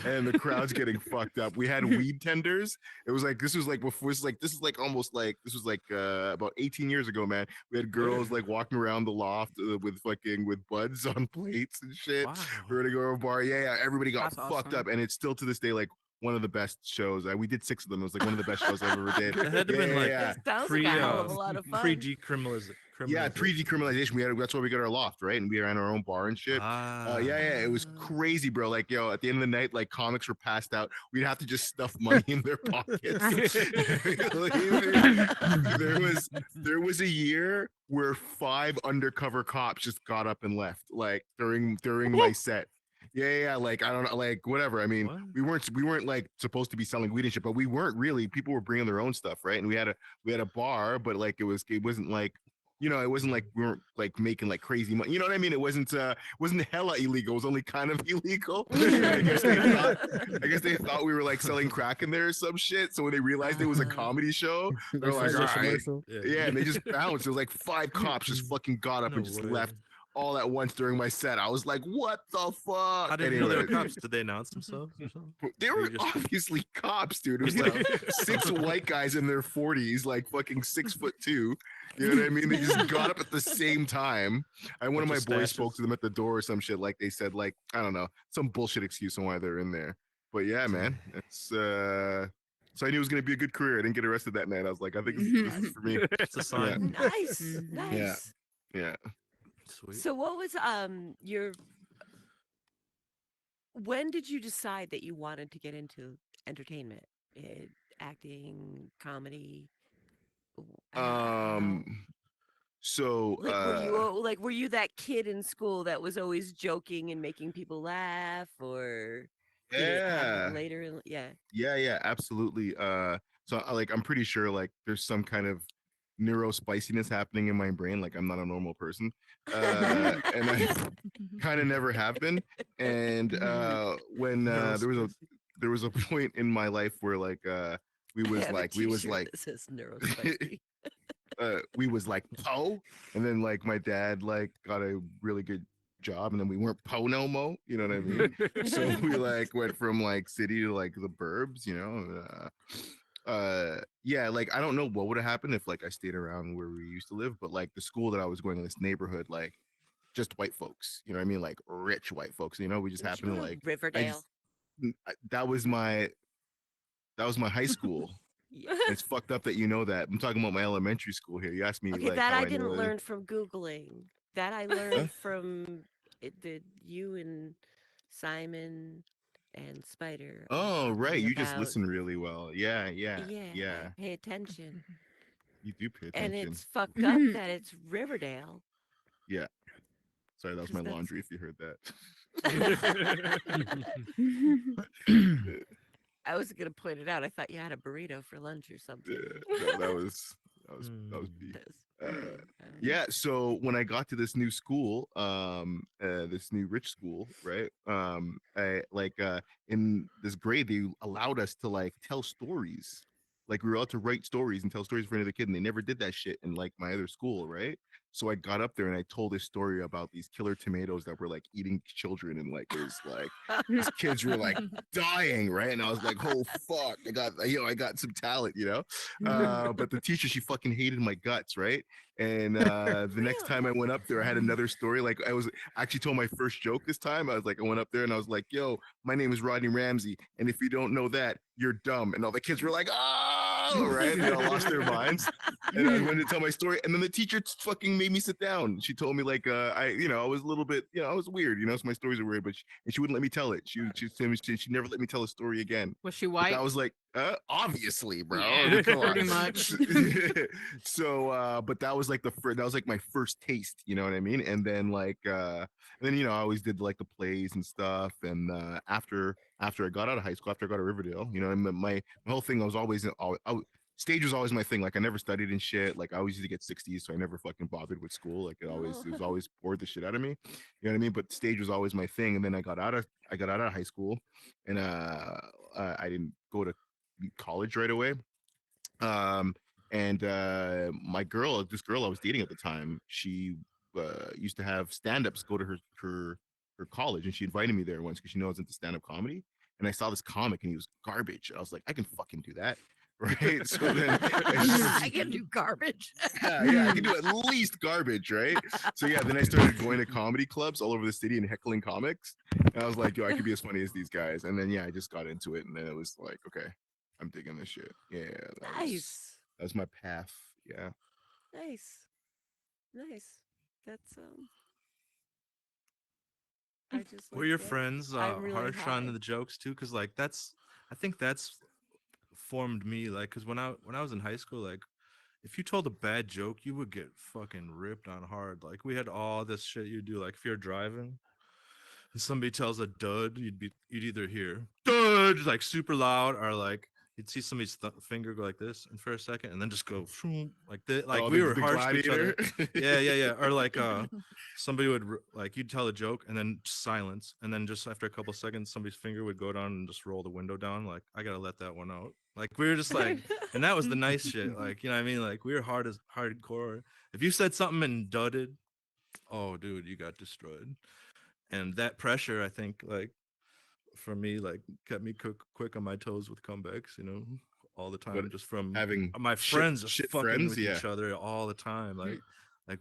and the crowd's getting fucked up. We had weed tenders. It was like this was like before. This is like almost like this was like about 18 years ago, man. We had girls like walking around the loft with buds on plates and shit. Wow. We're gonna go to a bar. Yeah. Everybody got That's fucked awesome. up, and it's still to this day like one of the best shows. We did 6 of them. It was like one of the best shows I ever did. It had to been like Yeah. It sounds pre like a hell of a lot of fun. pre-decriminalization. Yeah, pre-decriminalization. That's why we got our loft, right? And we ran our own bar and shit. Yeah. It was crazy, bro. Like, yo, at the end of the night, like comics were passed out. We'd have to just stuff money in their pockets. there was a year where 5 undercover cops just got up and left, like during my set. Yeah. Like I don't know, like whatever. I mean, What? we weren't like supposed to be selling weed and shit, but we weren't really. People were bringing their own stuff, right? And we had a bar, but like it wasn't like it wasn't like we weren't like making like crazy money. You know what I mean? It wasn't hella illegal. It was only kind of illegal. I guess they thought we were like selling crack in there or some shit. So when they realized it was a comedy show, they're like, all right. Yeah, and they just bounced. It was like 5 cops just fucking got up No and just way. left all at once during my set. I was like, what the fuck? How did you know they were Anyway, cops? Did they announce themselves or something? they Or were you just- obviously cops, dude. It was like 6 white guys in their 40s, like fucking 6'2". You know what I mean? They just got up at the same time. And one of my Bunch of boys spoke stashes. to them at the door or some shit. Like they said, like, I don't know, some bullshit excuse on why they're in there. But yeah, man, it's so I knew it was gonna be a good career. I didn't get arrested that night. I was like, I think this is for me. It's a sign. Nice, Mhm. nice. Yeah. Sweet. So what was your when did you decide that you wanted to get into entertainment? Acting, comedy? How- So were you that kid in school that was always joking and making people laugh, or did it happen yeah. later? Yeah. Yeah, absolutely. So I'm pretty sure like there's some kind of neurospiciness happening in my brain. Like I'm not a normal person, and I kind of never have been. And when there was a point in my life where like we I was have a like t-shirt that says neurospicy. we was like po, and then like my dad like got a really good job, and then we weren't po no mo. You know what I mean? So we like went from like city to like the burbs. Yeah, like I don't know what would have happened if like I stayed around where we used to live, but like the school that I was going in this neighborhood, like just white folks. You know what I mean? Like rich white folks. We just Did you happened to go to like Riverdale. that was my high school. It's fucked up that you know that. I'm talking about my elementary school here. You asked me Okay, like that how I know didn't it. learn from Googling. That I learned from you and Simon and Spider are Oh, right. talking You just about. listen really well. Yeah, yeah, Yeah, I yeah. pay attention. You do pay And attention. it's fucked up that it's Riverdale. Yeah. Sorry, that was my 'Cause that's laundry if you heard that. I was gonna point it out. I thought you had a burrito for lunch or something. No, that was beef. That's- Uh, uh, yeah, so when I got to this new school, this new rich school, right? I like in this grade they allowed us to like tell stories. Like we were allowed to write stories and tell stories for another kid, and they never did that shit in like my other school, right? So I got up there and I told this story about these killer tomatoes that were like eating children, and like it was like these kids were like dying, right? And I was like, oh fuck, I got some talent, but the teacher, she fucking hated my guts, right? And the next time I went up there, I had another story. Like I actually told my first joke this time. I was like, I went up there and I was like, yo, my name is Rodney Ramsey. And if you don't know that, you're dumb. And all the kids were like, oh, right? They all lost their minds. And I went to tell my story. And then the teacher fucking made me sit down. She told me like, I was a little bit, I was weird, so my stories are weird, but she wouldn't let me tell it. She never let me tell a story again. Was she But white? that was like, obviously, bro. Yeah, I mean, come pretty on. much. So, but that was like that was like my first taste, you know what I mean? And then I always did like the plays and stuff. And after I got out of high school, after I got to Riverdale, and my whole thing, stage was always my thing. Like I never studied and shit. Like I always used to get 60s, so I never fucking bothered with school. Like it was always bored the shit out of me. You know what I mean? But stage was always my thing. And then I got out of high school, and I didn't go to college right away. Um, and this girl I was dating at the time, she used to have stand-ups go to her college, and she invited me there once because she knows I was into stand-up comedy. And I saw this comic, and he was garbage. I was like, I can fucking do that. Right. So then I can do garbage. yeah, I can do at least garbage, right? So yeah, then I started going to comedy clubs all over the city and heckling comics. And I was like, yo, I could be as funny as these guys. And then I just got into it, and then it was like, okay, I'm digging this shit. Yeah, Nice. that was my path. Yeah. Nice. That's I just Were like your that. friends I'm really harsh on high. the jokes too? Because like I think that's formed me. Like, because when I was in high school, like if you told a bad joke, you would get fucking ripped on hard. Like we had all this shit you do. Like if you're driving and somebody tells a dud, you'd either hear dud like super loud, or like you'd see somebody's finger go like this and for a second and then just go like that. Like Oh, we were the harsh to each other. gladiator. Yeah. Or like somebody would like you'd tell a joke and then silence, and then just after a couple seconds somebody's finger would go down and just roll the window down. Like I gotta let that one out. Like we were just like, and that was the nice shit. Like what I mean? Like we were hardcore. If you said something and dudded, oh dude, you got destroyed. And that pressure, I think, like for me, like kept me quick on my toes with comebacks, all the But time, just from having my shit friends just shit fucking friends, with yeah. each other all the time. Like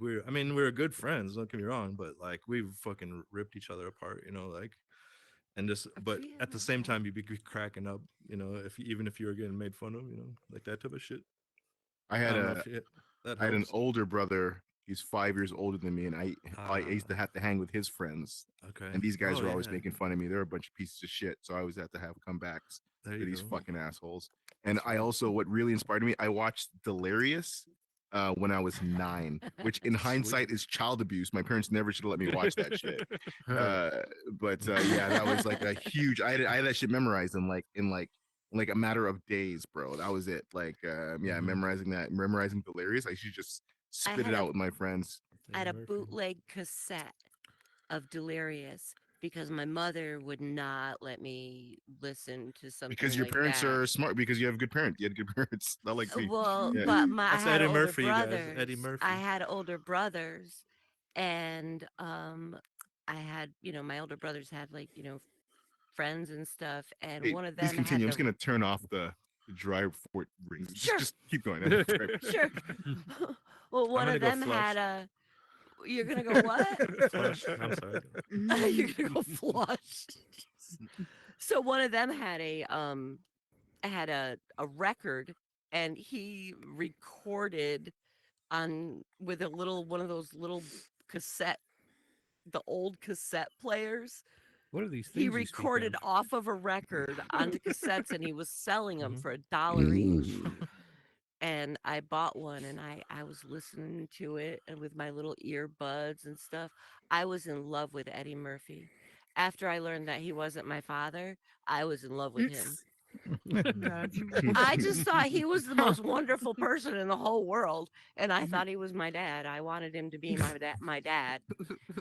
we were good friends, don't get me wrong, but like we fucking ripped each other apart, like, and just, but feel at the same time, you'd be cracking up, even if you were getting made fun of, like that type of shit. I I had don't know a if that I had an helps. older brother. He's 5 years older than me, and I used to have to hang with his friends. Okay. And these guys Oh, were always yeah. making fun of me. They're a bunch of pieces of shit. So I always had to have comebacks There for you these go. fucking assholes. And That's I right. also, what really inspired me, I watched Delirious when I was 9, which in hindsight is child abuse. My parents never should have let me watch that shit. Yeah, that was like a huge. I had that shit memorized in like a matter of days, bro. That was it. Like, yeah, Mhm. memorizing Delirious. I should just I spit had it a out with my friends. I had a Eddie Murphy. bootleg cassette of Delirious because my mother would not let me listen to Because something your like parents that. are smart. Because you have good parents. You had good parents. Not like me. Well, Yeah. but I That's had Eddie older Murphy, you guys. Eddie brothers. Murphy. I had older brothers, and I had my older brothers had like friends and stuff, and Hey, one of please them had continue. I'm just the gonna turn off the dry fort rings. sure, Just keep going. Sorry. sure. Well, one I'm of gonna go them flush. had a. You're gonna go what? Flush. I'm sorry. You're gonna go flush. So one of them had a record, and he recorded on with a little one of those little cassette the old cassette players, What are these things He you speak recorded of? off of a record onto cassettes, and he was selling them Mhm. for $1 each. And I bought one, and I was listening to it and with my little earbuds and stuff. I was in love with Eddie Murphy. After I learned that he wasn't my father, I was in love with him. God. I just thought he was the most wonderful person in the whole world, and I thought he was my dad. I wanted him to be my dad.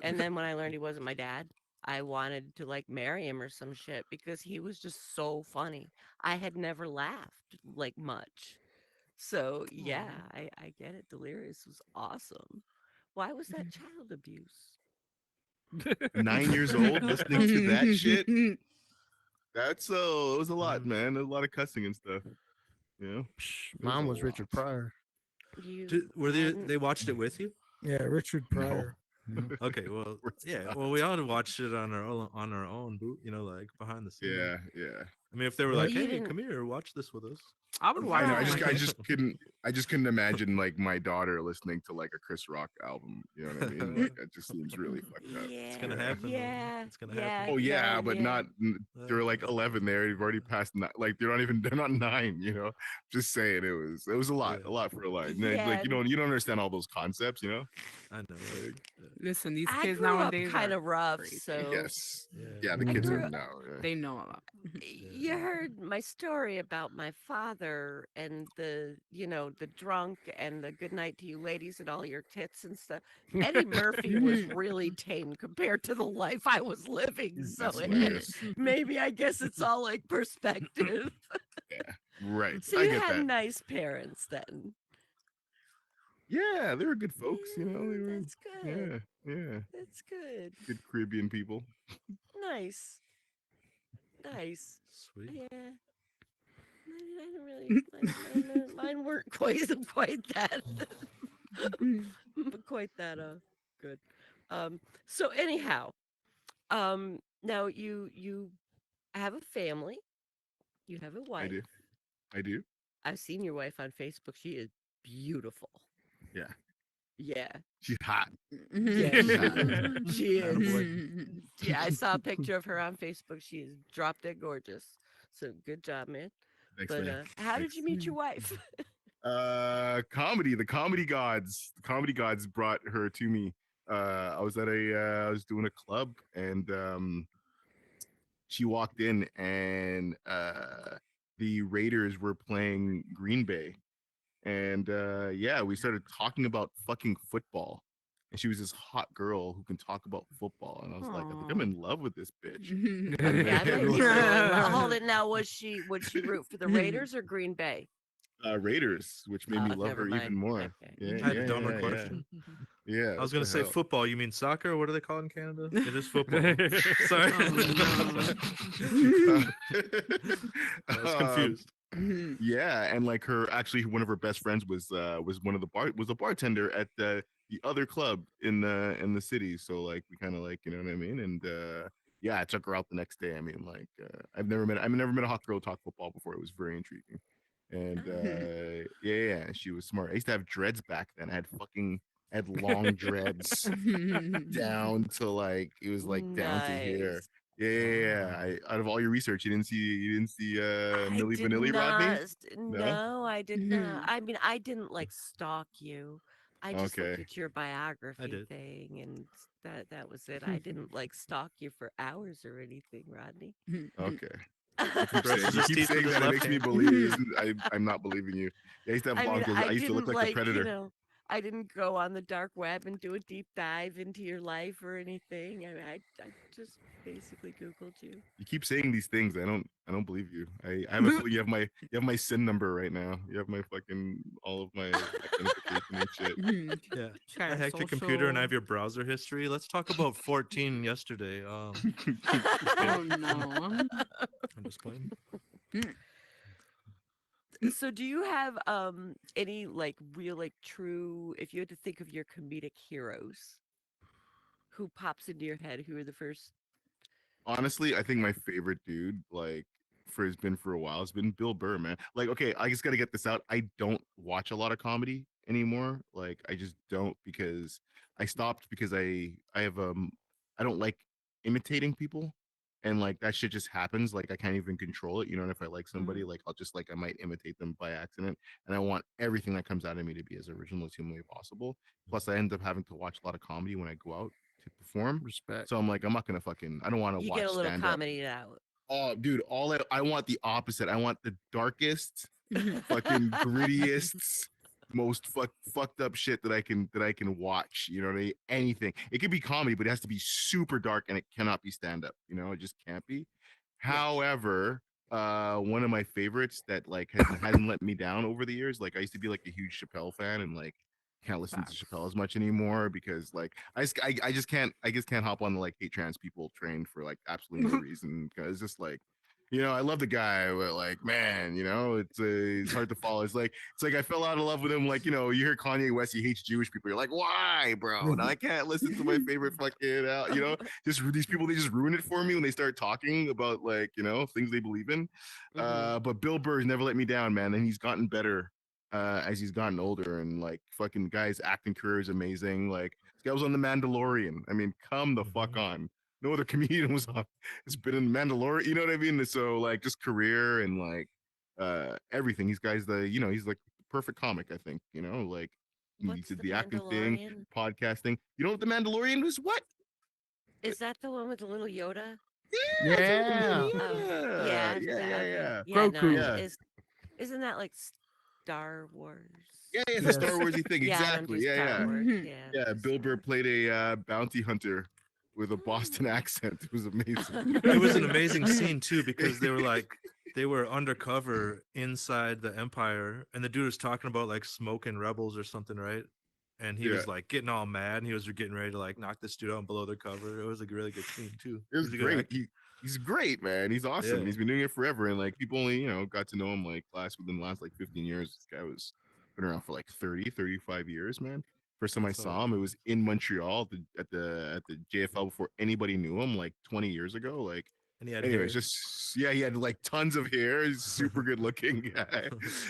And then when I learned he wasn't my dad, I wanted to like marry him or some shit because he was just so funny. I had never laughed like much. So yeah, I get it. Delirious was awesome. Why was that child abuse? 9 years old listening to that shit. That's it was a lot, man. A lot of cussing and stuff. You know, it was Mine a was Richard lot. Pryor. You Were hadn't- they watched it with you? Yeah, Richard No. Pryor. Okay, well, course yeah. not. Well, we all watched it on our own, you know, like behind the scenes. Yeah, yeah. I mean, if they were But- like, You "Hey, didn't- come here, watch this with us." I would I watch I know. Right. it. I just couldn't imagine like my daughter listening to like a Chris Rock album. You know what I mean? Like that just seems really fucked up. Yeah, gonna happen, though. Yeah, It's gonna yeah, happen. Oh yeah, no, but yeah. not. They're like 11 there. You've already passed. Like they're not 9. You know. Just saying it was a lot, Yeah. a lot for a lot. Yeah, Like you don't understand all those concepts. You know. I know. Like, Listen, these I kids grew up nowadays kind are of rough, crazy. so yes. Yeah. Yeah, the I kids grew are up- now. Yeah. They know a lot. you heard my story about my father and the the drunk and the good night to you ladies and all your tits and stuff. Eddie Murphy was really tame compared to the life I was living, so That's it- hilarious. maybe I guess it's all like perspective. Right. So I you get had that. nice parents then. Yeah, they were good folks. You know. They Yeah, were. that's good. Yeah. Yeah. That's good. Good Caribbean people. Nice. Nice. Sweet. Yeah. I didn't really. Mine weren't quite that, but quite that good. So anyhow, now you have a family. You have a I wife. do. I do. I've seen your wife on Facebook. She is beautiful. Yeah. Yeah. She's hot. Yeah. She is. Attaboy. Yeah, I saw a picture of her on Facebook. She is drop dead gorgeous. So good job, man. Thanks, But man. how did you meet your wife? Comedy. The comedy gods brought her to me. I was at I was doing a club, and she walked in, and the Raiders were playing Green Bay, and yeah, we started talking about fucking football. And she was this hot girl who can talk about football, and I was like, I think I'm Aw. in love with this bitch. Yeah, I bet you Yeah. were. Hold it now. Would she root for the Raiders or Green Bay? Raiders, which made me love Never her even mind. more. Okay. Yeah, I had yeah, a dumber yeah, question. Yeah, I was what gonna the say hell? football. You mean soccer? What do they call it in Canada? It is football. Sorry. Oh, I was confused. Yeah, and like one of her best friends was a bartender at the other club in the city. So like we kind of like, you know what I mean? And yeah, I took her out the next day. I mean, like I've never met a hot girl talk football before. It was very intriguing. And yeah, she was smart. I used to have dreads back then. I had long dreads down to like it was like down to here. Nice. Yeah. Out of all your research, you didn't see I Millie did Vanilli Rodney? not. No, I did not. Mhm. I mean, I didn't like stalk you. I just looked Okay. at your biography did. thing, and that was it. I didn't like stalk you for hours or anything, Rodney. Okay. Brushes You his keep teeth with saying his that, it left makes me hand. believe. I'm not believing you. I used to have I long mean, dreads. I used to look didn't like the Predator. I didn't go on the dark web and do a deep dive into your life or anything. I just basically Googled you. You keep saying these things. I don't believe you. I have a feeling you have my SIN number right now. You have my fucking all of my identification and shit. Yeah. She got I a hacked your computer and I have social- your browser history. Let's talk about 14 yesterday. Oh no. I'm just playing. So do you have any like real like true if you had to think of your comedic heroes who pops into your head, who are the first? Honestly, I think my favorite dude, like, has been for a while, has been Bill Burr, man. Like, okay, I just gotta get this out. I don't watch a lot of comedy anymore. Like, I just don't because I stopped because I have I don't like imitating people. and like that shit just happens. Like I can't even control it, you know. And if I like somebody, like I'll just like I might imitate them by accident, and I want everything that comes out of me to be as original as humanly possible. Plus, I end up having to watch a lot of comedy when I go out to perform. Respect. So I'm like, I'm not gonna fucking. I don't want to You watch get a little stand up. comedy out. Oh, dude, I want the opposite. I want the darkest, fucking grittiest, most fucked up shit that I can watch. You know what I mean? Anything. It could be comedy, but it has to be super dark and it cannot be stand up. You know, it just can't be. However, one of my favorites that like hasn't let me down over the years. Like I used to be like a huge Chappelle fan, and like can't listen to Chappelle as much anymore because like I just can't hop on the like hate trans people train for like absolutely no reason because it's just like, you know, I love the guy, but like, man, you know, it's hard to follow. It's like I fell out of love with him. Like, you know, you hear Kanye West, he hates Jewish people. You're like, why, bro? And I can't listen to my favorite fucking out. You know, just these people, they just ruin it for me when they start talking about like, you know, things they believe in. But Bill Burr's never let me down, man, and he's gotten better as he's gotten older. And like, fucking guy's acting career is amazing. Like, this guy was on The Mandalorian. I mean, come the fuck on. No other comedian was on. It's been in Mandalorian. You know what I mean? So like, just career and like everything. He's guys the you know he's like the perfect comic. I think you know like he What's did the the acting thing, Mandalorian? podcasting. You know what the Mandalorian was? What? Is that the one with the little Yoda? Yeah. Oh, Yeah, yeah. yeah, Okay. yeah. Yeah, no, Grogu. Yeah. isn't that like Star Wars? Yeah, it's a Yes. Star Warsy thing. Yeah, I don't Exactly. do Yeah, Star yeah. Wars. Mhm. Yeah. Yeah, Bill Burr played a bounty hunter with a Boston accent. It was amazing. It was an amazing scene too because they were undercover inside the Empire, and the dude was talking about like smoking rebels or something, right? And he Yeah. was like getting all mad, and he was getting ready to like knock this dude out below the cover. It was a really good scene too. It was He's a good great. actor. He's great, man. He's awesome. Yeah. And he's been doing it forever. And like people only, you know, got to know him like within the last like 15 years. This guy was been around for like 35 years, man. First time I That's saw him, it was in Montreal at the JFL before anybody knew him, like 20 years ago. Like, And he had anyways, hair. just yeah, he had like tons of hair. He's a super good looking guy.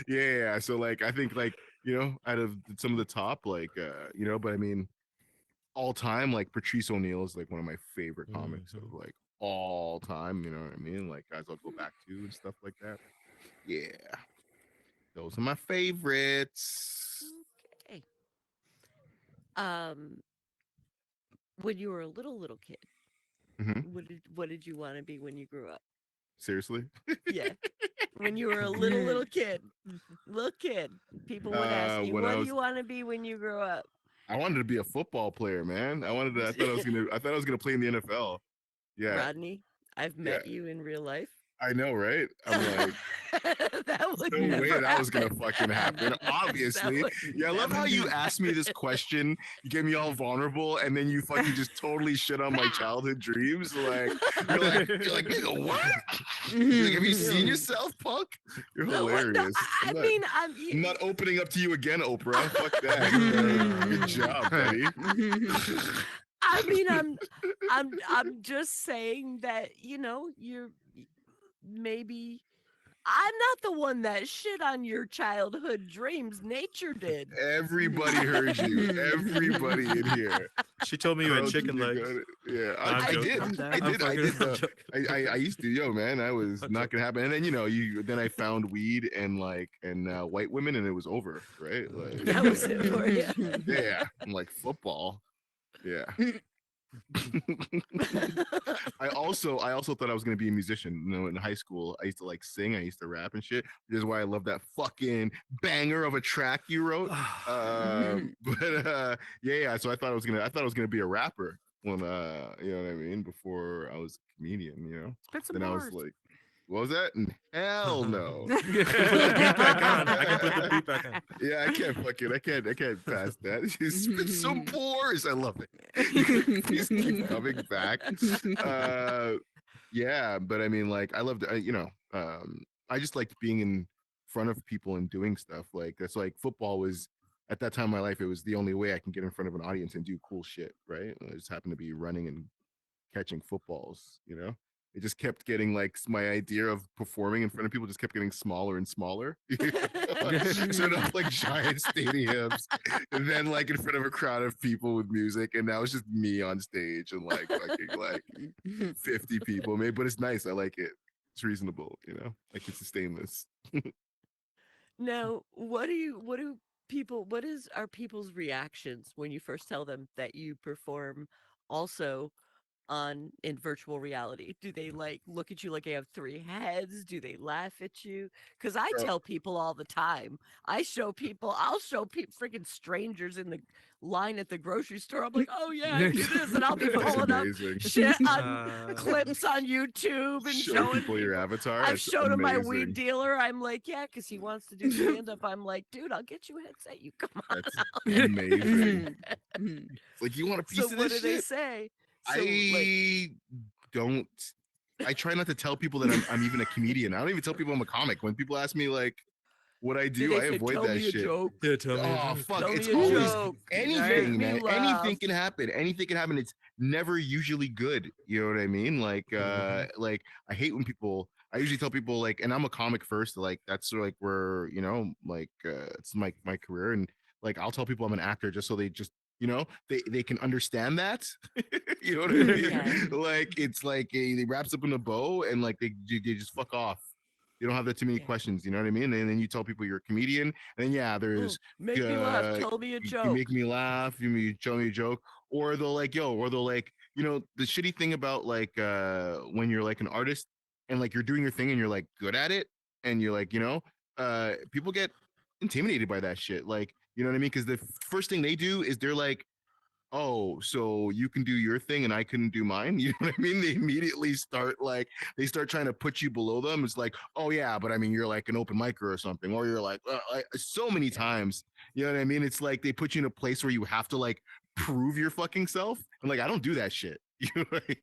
Yeah. So like I think like, you know, out of some of the top, like you know, but I mean all time, like Patrice O'Neill is like one of my favorite comics of like all time. You know what I mean? Like guys I'll go back to and stuff like that. Yeah, those are my favorites. Okay. Um, when you were a little kid, Mhm. what did you want to be when you grew up? Seriously, Yeah. When you were a little kid, people would ask you, when "What I do was, you want to be when you grow up?" I wanted to be a football player, man. I thought I was gonna play in the NFL. Yeah, Rodney, I've yeah. met you in real life. I know, right? I'm like, That would no way never that was gonna happen. fucking happen. That Obviously. would Yeah, I love how never you happen. asked me this question. You get me all vulnerable, and then you fucking just totally shit on my childhood dreams. Like you're like, nigga, what? You're like, have you seen yourself, punk? You're No, what? No, hilarious. I I'm mean, not opening up to you again, Oprah. Fuck that. Good job, buddy. I mean, I'm just saying that you're maybe I'm not the one that shit on your childhood dreams. Nature did. Everybody heard you. Everybody in here. She told me you had Carl chicken Jr. legs. got it. Yeah, I'm I joking. did. I'm done. I I'm did. I fucking- did. I'm joking. I used to, yo, man. I was I'm not gonna happen. And then then I found weed and white women, and it was over, right? Like, That was it for you. yeah, I'm like football. Yeah. I also thought I was gonna be a musician. You know, in high school, I used to like sing. I used to rap and shit. This is why I love that fucking banger of a track you wrote. Yeah. So I thought I was gonna be a rapper when you know what I mean, before I was a comedian. You know, Spit some then I was bars. like, what was that? Hell no. I can put the beat back on. I can put the beat back on. Yeah, I can't pass that. Just spit some bars. I love it. Please keep coming back. Yeah, but I mean, like, I loved, I just liked being in front of people and doing stuff. Like, that's like football was at that time in my life. It was the only way I can get in front of an audience and do cool shit. Right? I just happened to be running and catching footballs. You know, it just kept getting like my idea of performing in front of people just kept getting smaller and smaller. Set up like giant stadiums, and then like in front of a crowd of people with music, and now it's just me on stage and like fucking like 50 people. Maybe, but it's nice. I like it. It's reasonable, you know. I can sustain this. Now, what is are people's reactions when you first tell them that you perform also on in virtual reality? Do they like look at you like you have three heads? Do they laugh at you? Because I Bro, tell people all the time. I'll show people freaking strangers in the line at the grocery store. I'm like, oh yeah, I do this, and I'll be that's pulling up amazing. shit on Uh, clips on YouTube and Show showing people your people. avatar. I've That's showed him my weed amazing. dealer. I'm like, yeah, because he wants to do stand up. I'm like, dude, I'll get you a headset. You come on. That's amazing. It's like, you want a piece So of what this do they shit? say? So like, I don't. I try not to tell people that I'm even a comedian. I don't even tell people I'm a comic. When people ask me like what I do do, they I say, avoid tell that me a shit. joke? yeah, tell me. Oh fuck! Tell It's me a always joke. anything, Make me man. laugh. Anything can happen. Anything can happen. It's never usually good. You know what I mean? Like I hate when people. I usually tell people like, and I'm a comic first. Like that's sort of like where it's my career, and like I'll tell people I'm an actor just so they just they can understand that. You know what I mean? Okay. Like it's like they wraps up in a bow, and like they just fuck off. You don't have that too many Yeah. questions. You know what I mean? And then you tell people you're a comedian, and then yeah, there's Make me laugh. Tell me a you joke. make me laugh, you tell me a joke, or they'll like the shitty thing about like when you're like an artist and like you're doing your thing and you're like good at it and you're like people get intimidated by that shit, like you know what I mean, because the first thing they do is they're like, oh, so you can do your thing and I couldn't do mine. You know what I mean? They immediately start trying to put you below them. It's like, oh yeah, but I mean, you're like an open micer or something, or you're like, so many times. You know what I mean? It's like they put you in a place where you have to like prove your fucking self. And like, I don't do that shit. You know, Right.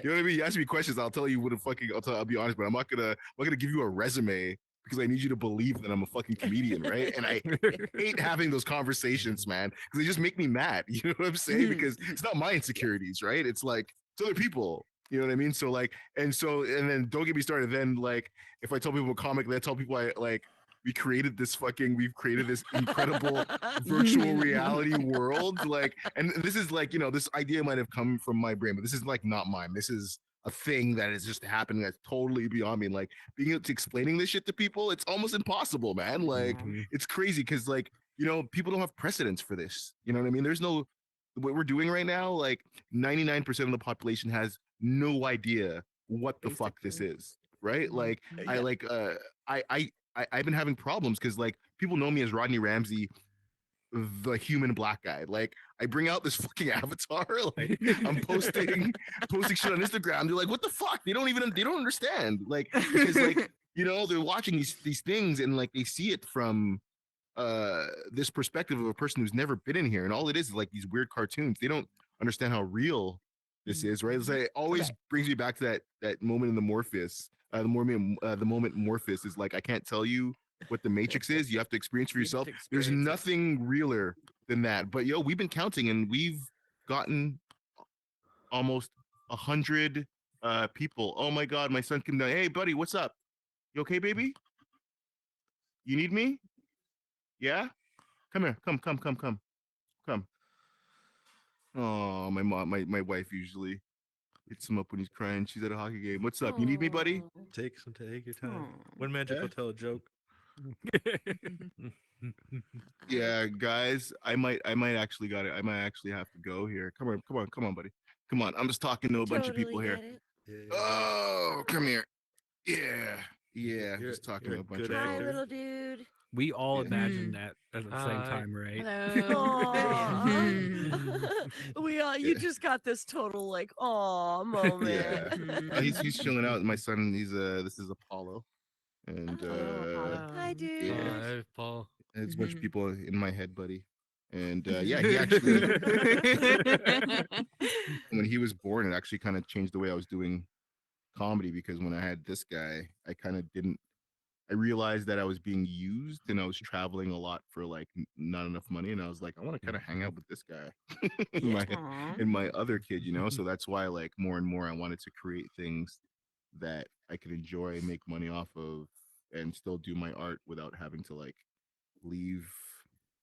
you know what I mean? You ask me questions, I'll tell you what a fucking. I'll be honest, but I'm not gonna give you a resume because I need you to believe that I'm a fucking comedian, right? And I hate having those conversations, man, because they just make me mad. You know what I'm saying? Because it's not my insecurities, right? It's like it's other people. You know what I mean? So like, and then don't get me started. Then like, if I tell people a comic, I tell people we've created this incredible virtual reality world. Like, and this is like, this idea might have come from my brain, but this is like not mine. This is a thing that is just happening that's totally beyond me. Like being able to explaining this shit to people, it's almost impossible, man. Like it's crazy because like, people don't have precedence for this. You know what I mean? There's no what we're doing right now, like 99% of the population has no idea what the fuck this is. Right? Like I Yeah. like I've been having problems because like people know me as Rodney Ramsey, the human black guy. Like I bring out this fucking avatar, like I'm posting shit on Instagram. They're like, what the fuck? They don't understand. Like, because like, they're watching these things and like they see it from this perspective of a person who's never been in here. And all it is like these weird cartoons. They don't understand how real this is, right? It's like, it always brings me back to that moment in the Morpheus. The moment Morpheus is like, I can't tell you what the Matrix is. You have to experience for You have to yourself. There's experience it. nothing realer than that. But we've been counting and we've gotten almost 100 people. Oh my God, my son came down. Hey buddy, what's up? You okay, baby? You need me? Yeah? Come here. Come. Oh, my mom, my wife usually hits him up when he's crying. She's at a hockey game. What's up? You need me, buddy? Aw. Take your time. Aw. When magic Yeah. will tell a joke. Yeah, guys, I might actually got it. I might actually have to go here. Come on, buddy. Come on. I'm just talking to a bunch of people Totally here. get it. Yeah. Oh, come here. Yeah. Yeah. You're- Just talking you're to a a bunch good of Hi, actor. little dude. We all Yeah. imagine that at the same Hi. time, right? Hello. You Yeah. just got this total like aw moment. Yeah. He's chilling out. My son, this is Apollo. And Apollo. Hi, dude. Yeah. Hi, Paul. there's a bunch of people in my head, buddy. And yeah, he actually when he was born, it actually kind of changed the way I was doing comedy because when I had this guy, I realized that I was being used and I was traveling a lot for like not enough money. And I was like, I want to kind of hang out with this guy Yeah. Aw. and my other kid, so that's why like more and more I wanted to create things that I could enjoy, make money off of, and still do my art without having to like leave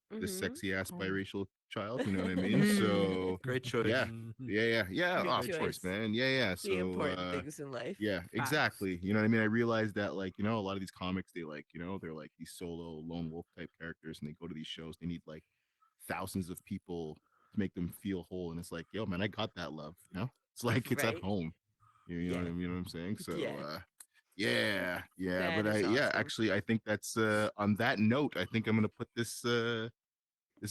this Mhm. sexy ass Oh. biracial child. You know what I mean? Mm. So Great choice. yeah, yeah. Good Of course, choice. man. Yeah. The So important things in life. yeah, Facts. exactly. You know what I mean? I realized that like, you know, a lot of these comics, they like, you know, they're like these solo lone wolf type characters and they go to these shows, they need like thousands of people to make them feel whole. And it's like, yo, man, I got that love, you know? It's like it's at Right. home. You know Yeah. what I mean? You know what I'm saying? So Yeah. yeah. That But is awesome. actually I think that's on that note, I think I'm gonna put this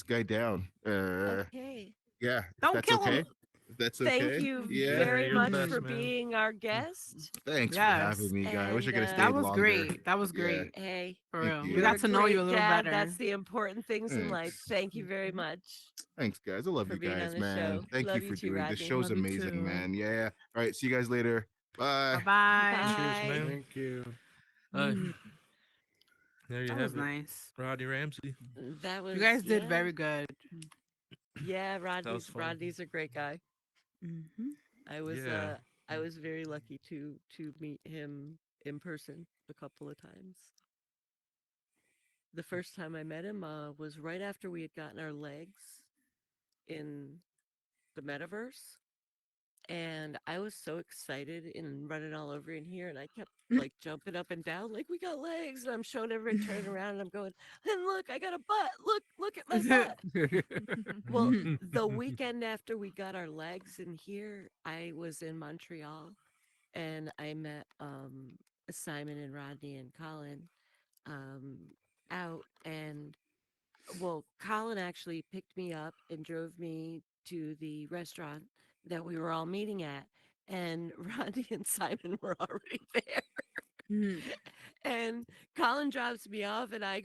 guy down. Okay. Yeah, if Don't that's kill okay. him. If that's Thank okay. you Yeah. very you're the much best, for man. being our guest. Thanks for Yes. having me, guy. I wish I And could have That stayed was longer. great. That was Yeah. great. Hey, For Thank real. you. We you're a got to know you a great little dad. better. That's the important things in life. Thanks. Thank you very much Thanks, guys. I love for you being on guys, the man. show. Thank Love you you for too, doing this. Rodney. Show's Love you amazing, too. man. Yeah. All right. See you guys later. Bye. Bye-bye. Cheers, Bye. man. Thank you. Mm, There you that have was it. nice. Rodney Ramsey. That was You guys did yeah. very good. Yeah, was fun. Rodney's a great guy. Mm-hmm. Yeah. I was very lucky to meet him in person a couple of times. The first time I met him was right after we had gotten our legs in the metaverse. And I was so excited and running all over in here, and I kept like jumping up and down, like we got legs. And I'm showing everybody turning around, and I'm going, and look, I got a butt. Look at my butt. Well, the weekend after we got our legs in here, I was in Montreal, and I met Simon and Rodney and Colin um, out, and well, Colin actually picked me up and drove me to the restaurant that we were all meeting at. And Rodney and Simon were already there. Mhm. And Colin drops me off, and I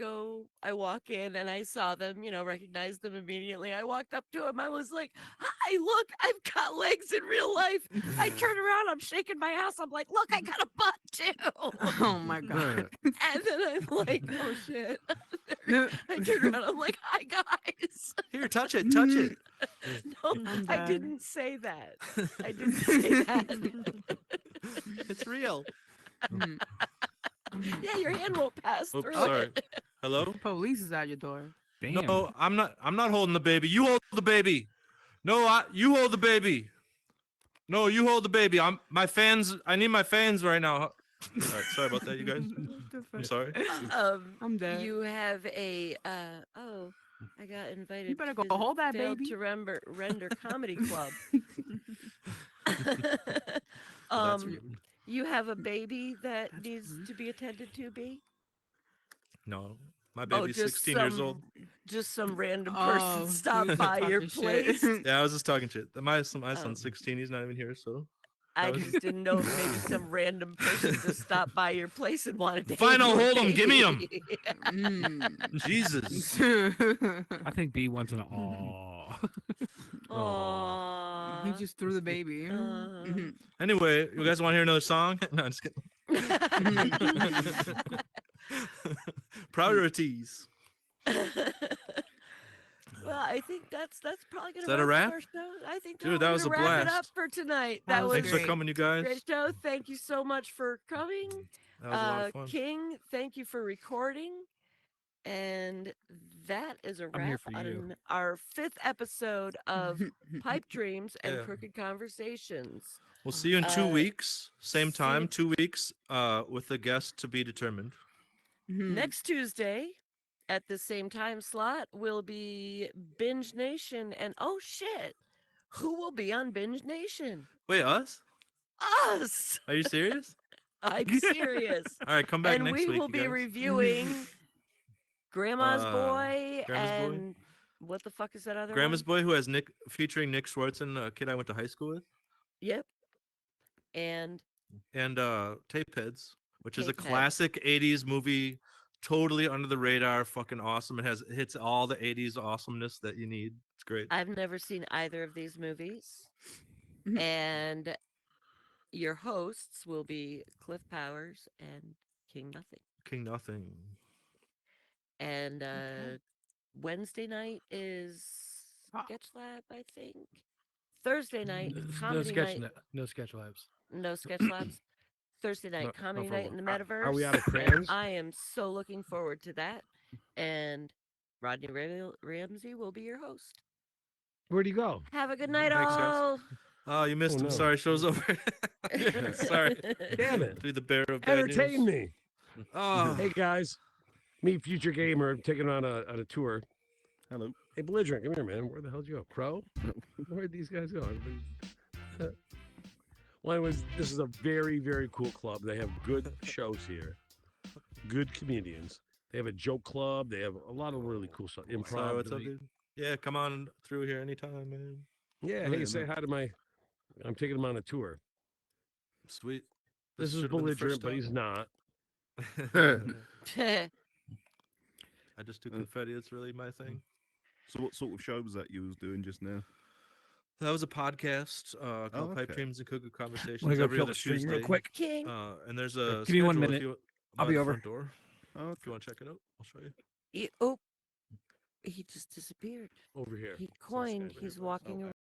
walk in, and I saw them, recognized them immediately. I walked up to him. I was like, "Hi, look, I've got legs in real life." I turn around, I'm shaking my ass. I'm like, "Look, I got a butt too." Oh my god. And then I'm like, "Oh shit." I turned around, I'm like, "Hi, guys." Here, touch it. Touch it. No, I'm I dead. didn't say that. I didn't say that. It's real. Mm. Yeah, your hand won't pass Oops, through sorry. it. Hello? Police is at your door. Damn. No, I'm not holding the baby. You hold the baby. No, you hold the baby. No, you hold the baby. I need my fans right now. All right, sorry about that, you guys. I'm sorry. I'm dead. You have a I got invited. You better to go visit hold that Failed baby. to Render Comedy Club. That's You have a baby that That's needs rude. to be attended to, B? no. My Oh, baby's just 16 years old. Just some random Oh, person you stopped was by your talking shit. place. Yeah, I was just talking shit. My Oh. son's 16. He's not even here, so I was- just didn't know if maybe some random person just stopped by your place and wanted to. Fine, hang I'll with hold 'em. Give me 'em. me. Mm. Jesus. I think B wants an aw. Aww. He just threw the baby. Mhm. Anyway, you guys want to hear another song? No, I'm just kidding. Priorities. Well, I think that's probably gonna that a wrap up wrap? our show. I think Dude, we're that was gonna a wrap it up blast. for tonight. That That was was Thanks a for great. coming, you guys. great show. Thank you so much for coming. That was a lot of fun. King, thank you for recording. And that is a I'm here wrap for you. on our 5th episode of Pipe Dreams and Yeah. Crooked Conversations. We'll see you in 2 Uh, weeks, same see time, you- 2 weeks, with a guest to be determined. Mhm. Next Tuesday at the same time slot will be Binge Nation. And oh shit, who will be on Binge Nation? Wait, us? Us! Are you serious? I'm serious. All right, come back And next we week. will you be guys. reviewing Grandma's Boy Grandma's Boy? and what the fuck is that other Grandma's one? Boy, who has featuring Nick Swartzen, a kid I went to high school with, Yep. And and Tapeheads, which is a Tapehead. classic '80s movie, totally under the radar, fucking awesome. It hits all the '80s awesomeness that you need. It's great. I've never seen either of these movies. Mhm. And your hosts will be Cliff Powers and King Nothing. King Nothing. And Okay. Wednesday night is Ah. Sketch Lab, I think. Thursday night, No comedy sketch, night, no sketch labs. no Sketch Labs. Thursday night Not comedy for night in the long. metaverse. Are we out of and crayons? I am so looking forward to that. And Rodney Ramsey will be your host. Where'd he go? Have a good night, Thanks, guys. all. Oh, you missed Oh, him. no. Sorry, show's over. Sorry. Damn it. Through the bearer of bad Entertain news. me. Oh, Hey guys, meet Future Gamer. Taking him on a tour. Hello. Hey, Belligerent, come here, man. Where the hell did you go? Crow? Where'd these guys go? Well, this is a very, very cool club. They have good shows here, good comedians. They have a joke club. They have a lot of really cool stuff. sorry, Improv. what's up, dude? Yeah, come on through here anytime, man. Yeah, Oh, hey, yeah, say man. hi to my. I'm taking him on a tour. Sweet. This is should've been the first Belligerent, but he's not. stop. I just do confetti. It's really my thing. So what sort of show was that you was doing just now? That was a podcast called Pipe okay. Dreams and Cuckoo Conversations Want to go every kill other the stream Tuesday. real quick? King. And there's a Give me 1 schedule if minute. you- I'll by be the over. front door. Oh, If you want to check it out, I'll show you. He just disappeared. Over here. He It's on coined. Skype. He's walking around.